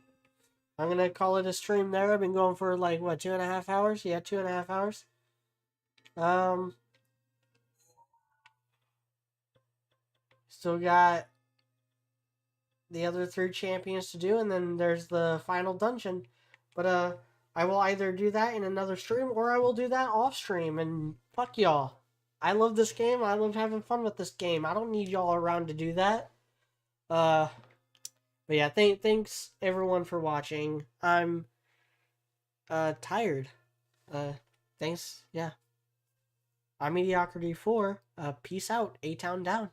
I'm gonna call it a stream there. I've been going for like what, 2.5 hours? Yeah, 2.5 hours. Still got the other 3 champions to do, and then there's the final dungeon. But I will either do that in another stream or I will do that off stream. And fuck y'all. I love this game. I love having fun with this game. I don't need y'all around to do that. But yeah, thanks everyone for watching. I'm tired. Thanks. Yeah. I'm Mediocrity 4. Peace out. A-Town down.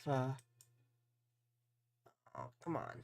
Oh, come on.